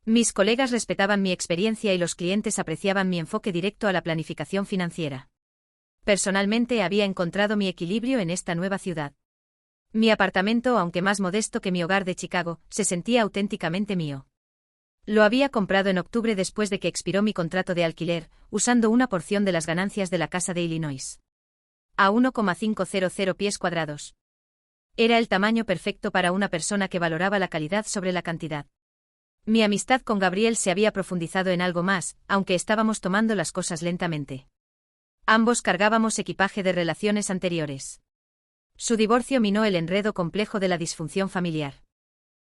Mis colegas respetaban mi experiencia y los clientes apreciaban mi enfoque directo a la planificación financiera. Personalmente había encontrado mi equilibrio en esta nueva ciudad. Mi apartamento, aunque más modesto que mi hogar de Chicago, se sentía auténticamente mío. Lo había comprado en octubre después de que expiró mi contrato de alquiler, usando una porción de las ganancias de la casa de Illinois. A 1,500 pies cuadrados. Era el tamaño perfecto para una persona que valoraba la calidad sobre la cantidad. Mi amistad con Gabriel se había profundizado en algo más, aunque estábamos tomando las cosas lentamente. Ambos cargábamos equipaje de relaciones anteriores. Su divorcio minó el enredo complejo de la disfunción familiar.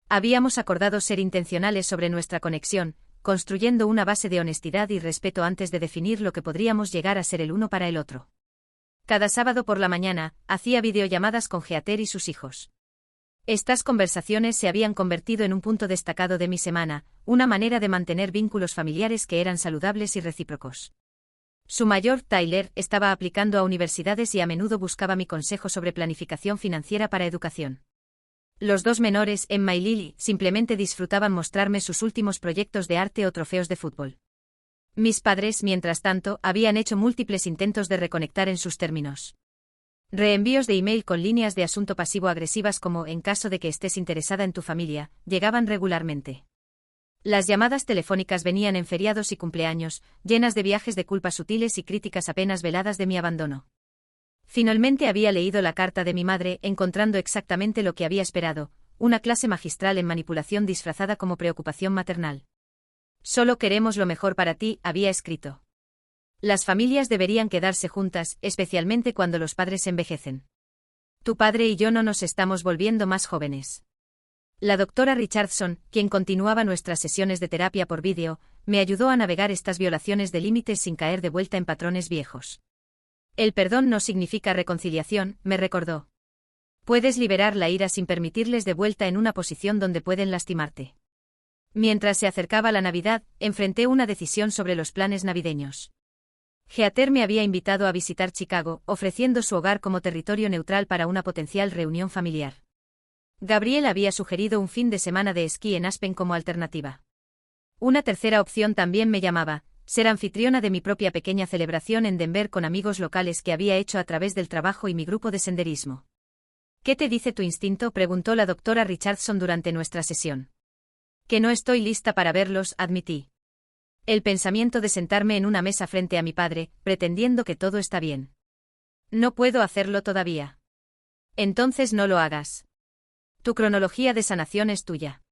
Habíamos acordado ser intencionales sobre nuestra conexión, construyendo una base de honestidad y respeto antes de definir lo que podríamos llegar a ser el uno para el otro. Cada sábado por la mañana, hacía videollamadas con Heather y sus hijos. Estas conversaciones se habían convertido en un punto destacado de mi semana, una manera de mantener vínculos familiares que eran saludables y recíprocos. Su mayor, Tyler, estaba aplicando a universidades y a menudo buscaba mi consejo sobre planificación financiera para educación. Los 2 menores, Emma y Lily, simplemente disfrutaban mostrarme sus últimos proyectos de arte o trofeos de fútbol. Mis padres, mientras tanto, habían hecho múltiples intentos de reconectar en sus términos. Reenvíos de email con líneas de asunto pasivo-agresivas como en caso de que estés interesada en tu familia, llegaban regularmente. Las llamadas telefónicas venían en feriados y cumpleaños, llenas de viajes de culpas sutiles y críticas apenas veladas de mi abandono. Finalmente había leído la carta de mi madre, encontrando exactamente lo que había esperado, una clase magistral en manipulación disfrazada como preocupación maternal. Solo queremos lo mejor para ti, había escrito. Las familias deberían quedarse juntas, especialmente cuando los padres envejecen. Tu padre y yo no nos estamos volviendo más jóvenes. La doctora Richardson, quien continuaba nuestras sesiones de terapia por vídeo, me ayudó a navegar estas violaciones de límites sin caer de vuelta en patrones viejos. El perdón no significa reconciliación, me recordó. Puedes liberar la ira sin permitirles de vuelta en una posición donde pueden lastimarte. Mientras se acercaba la Navidad, enfrenté una decisión sobre los planes navideños. Heather me había invitado a visitar Chicago, ofreciendo su hogar como territorio neutral para una potencial reunión familiar. Gabriel había sugerido un fin de semana de esquí en Aspen como alternativa. Una tercera opción también me llamaba, ser anfitriona de mi propia pequeña celebración en Denver con amigos locales que había hecho a través del trabajo y mi grupo de senderismo. ¿Qué te dice tu instinto?, preguntó la doctora Richardson durante nuestra sesión. Que no estoy lista para verlos, admití. El pensamiento de sentarme en una mesa frente a mi padre, pretendiendo que todo está bien. No puedo hacerlo todavía. Entonces no lo hagas. Tu cronología de sanación es tuya.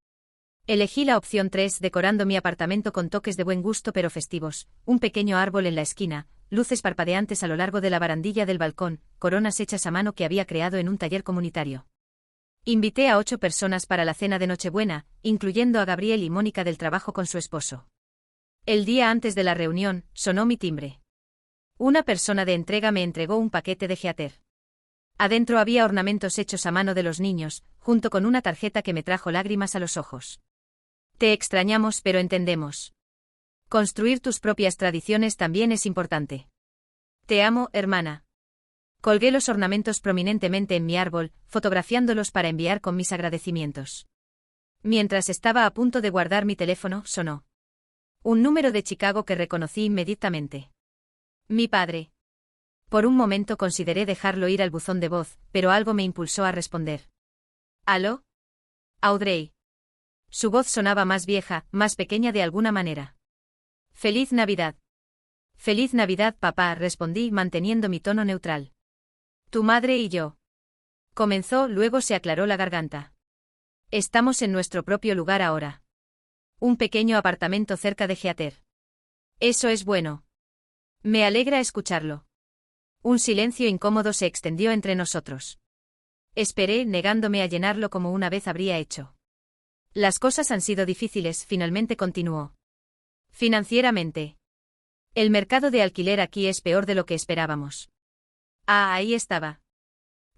Elegí la opción 3, decorando mi apartamento con toques de buen gusto pero festivos, un pequeño árbol en la esquina, luces parpadeantes a lo largo de la barandilla del balcón, coronas hechas a mano que había creado en un taller comunitario. Invité a 8 personas para la cena de Nochebuena, incluyendo a Gabriel y Mónica del trabajo con su esposo. El día antes de la reunión, sonó mi timbre. Una persona de entrega me entregó un paquete de Heather. Adentro había ornamentos hechos a mano de los niños, junto con una tarjeta que me trajo lágrimas a los ojos. Te extrañamos pero entendemos. Construir tus propias tradiciones también es importante. Te amo, hermana. Colgué los ornamentos prominentemente en mi árbol, fotografiándolos para enviar con mis agradecimientos. Mientras estaba a punto de guardar mi teléfono, sonó. Un número de Chicago que reconocí inmediatamente. Mi padre. Por un momento consideré dejarlo ir al buzón de voz, pero algo me impulsó a responder. ¿Aló? Audrey. Su voz sonaba más vieja, más pequeña de alguna manera. Feliz Navidad. Feliz Navidad, papá, respondí manteniendo mi tono neutral. Tu madre y yo. Comenzó, luego se aclaró la garganta. Estamos en nuestro propio lugar ahora. Un pequeño apartamento cerca de Heather. Eso es bueno. Me alegra escucharlo. Un silencio incómodo se extendió entre nosotros. Esperé, negándome a llenarlo como una vez habría hecho. Las cosas han sido difíciles, finalmente continuó. Financieramente. El mercado de alquiler aquí es peor de lo que esperábamos. Ah, ahí estaba.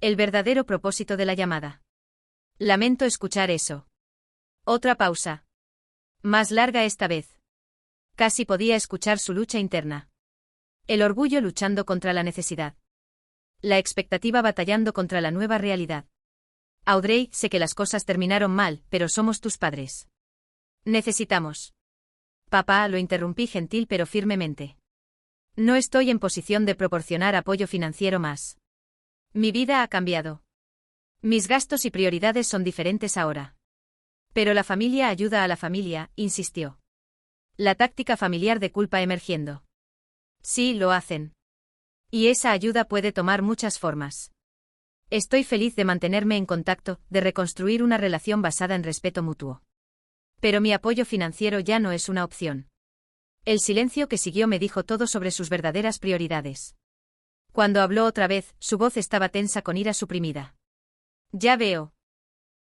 El verdadero propósito de la llamada. Lamento escuchar eso. Otra pausa. Más larga esta vez. Casi podía escuchar su lucha interna. El orgullo luchando contra la necesidad. La expectativa batallando contra la nueva realidad. Audrey, sé que las cosas terminaron mal, pero somos tus padres. Necesitamos. Papá, lo interrumpí gentil pero firmemente. No estoy en posición de proporcionar apoyo financiero más. Mi vida ha cambiado. Mis gastos y prioridades son diferentes ahora. Pero la familia ayuda a la familia, insistió. La táctica familiar de culpa emergiendo. Sí, lo hacen. Y esa ayuda puede tomar muchas formas. Estoy feliz de mantenerme en contacto, de reconstruir una relación basada en respeto mutuo. Pero mi apoyo financiero ya no es una opción. El silencio que siguió me dijo todo sobre sus verdaderas prioridades. Cuando habló otra vez, su voz estaba tensa con ira suprimida. Ya veo.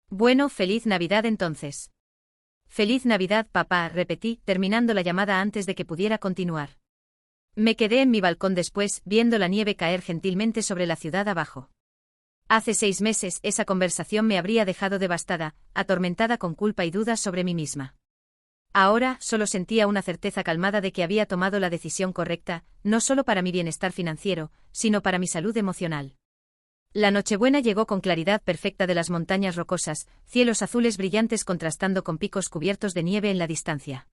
Bueno, feliz Navidad entonces. Feliz Navidad, papá, repetí, terminando la llamada antes de que pudiera continuar. Me quedé en mi balcón después, viendo la nieve caer gentilmente sobre la ciudad abajo. Hace 6 meses, esa conversación me habría dejado devastada, atormentada con culpa y dudas sobre mí misma. Ahora, solo sentía una certeza calmada de que había tomado la decisión correcta, no solo para mi bienestar financiero, sino para mi salud emocional. La Nochebuena llegó con claridad perfecta de las montañas rocosas, cielos azules brillantes contrastando con picos cubiertos de nieve en la distancia.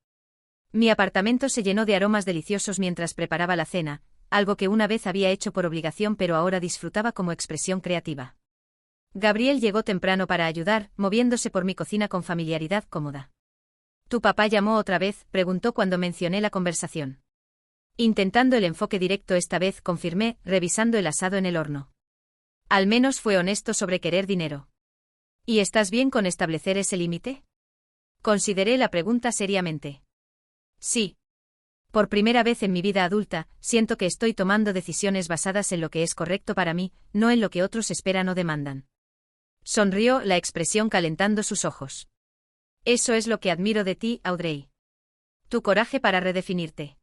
Mi apartamento se llenó de aromas deliciosos mientras preparaba la cena, algo que una vez había hecho por obligación pero ahora disfrutaba como expresión creativa. Gabriel llegó temprano para ayudar, moviéndose por mi cocina con familiaridad cómoda. ¿Tu papá llamó otra vez?, preguntó cuando mencioné la conversación. Intentando el enfoque directo esta vez, confirmé, revisando el asado en el horno. Al menos fue honesto sobre querer dinero. ¿Y estás bien con establecer ese límite? Consideré la pregunta seriamente. Sí. Por primera vez en mi vida adulta, siento que estoy tomando decisiones basadas en lo que es correcto para mí, no en lo que otros esperan o demandan. Sonrió, la expresión calentando sus ojos. Eso es lo que admiro de ti, Audrey. Tu coraje para redefinirte.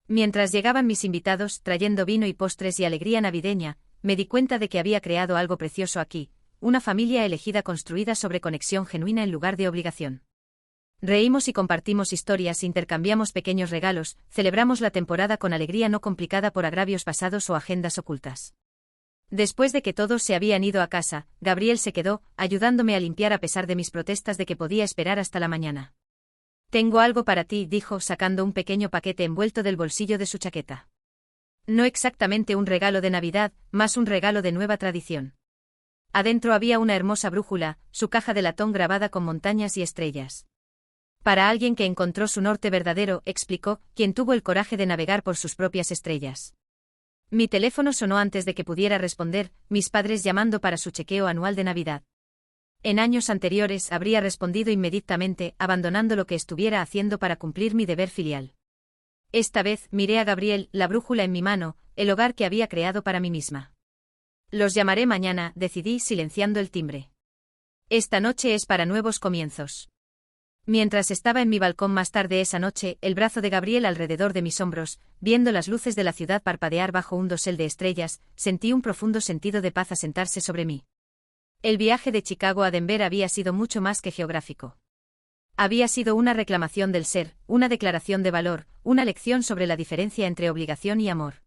Mientras llegaban mis invitados, trayendo vino y postres y alegría navideña, me di cuenta de que había creado algo precioso aquí, una familia elegida construida sobre conexión genuina en lugar de obligación. Reímos y compartimos historias, intercambiamos pequeños regalos, celebramos la temporada con alegría no complicada por agravios pasados o agendas ocultas. Después de que todos se habían ido a casa, Gabriel se quedó, ayudándome a limpiar a pesar de mis protestas de que podía esperar hasta la mañana. Tengo algo para ti, dijo, sacando un pequeño paquete envuelto del bolsillo de su chaqueta. No exactamente un regalo de Navidad, más un regalo de nueva tradición. Adentro había una hermosa brújula, su caja de latón grabada con montañas y estrellas. Para alguien que encontró su norte verdadero, explicó, quien tuvo el coraje de navegar por sus propias estrellas. Mi teléfono sonó antes de que pudiera responder, mis padres llamando para su chequeo anual de Navidad. En años anteriores habría respondido inmediatamente, abandonando lo que estuviera haciendo para cumplir mi deber filial. Esta vez miré a Gabriel, la brújula en mi mano, el hogar que había creado para mí misma. Los llamaré mañana, decidí, silenciando el timbre. Esta noche es para nuevos comienzos. Mientras estaba en mi balcón más tarde esa noche, el brazo de Gabriel alrededor de mis hombros, viendo las luces de la ciudad parpadear bajo un dosel de estrellas, sentí un profundo sentido de paz asentarse sobre mí. El viaje de Chicago a Denver había sido mucho más que geográfico. Había sido una reclamación del ser, una declaración de valor, una lección sobre la diferencia entre obligación y amor.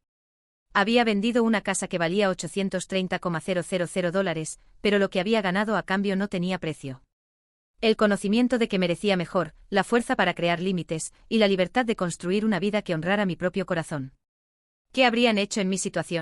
Había vendido una casa que valía $830,000, pero lo que había ganado a cambio no tenía precio. El conocimiento de que merecía mejor, la fuerza para crear límites, y la libertad de construir una vida que honrara mi propio corazón. ¿Qué habrían hecho en mi situación?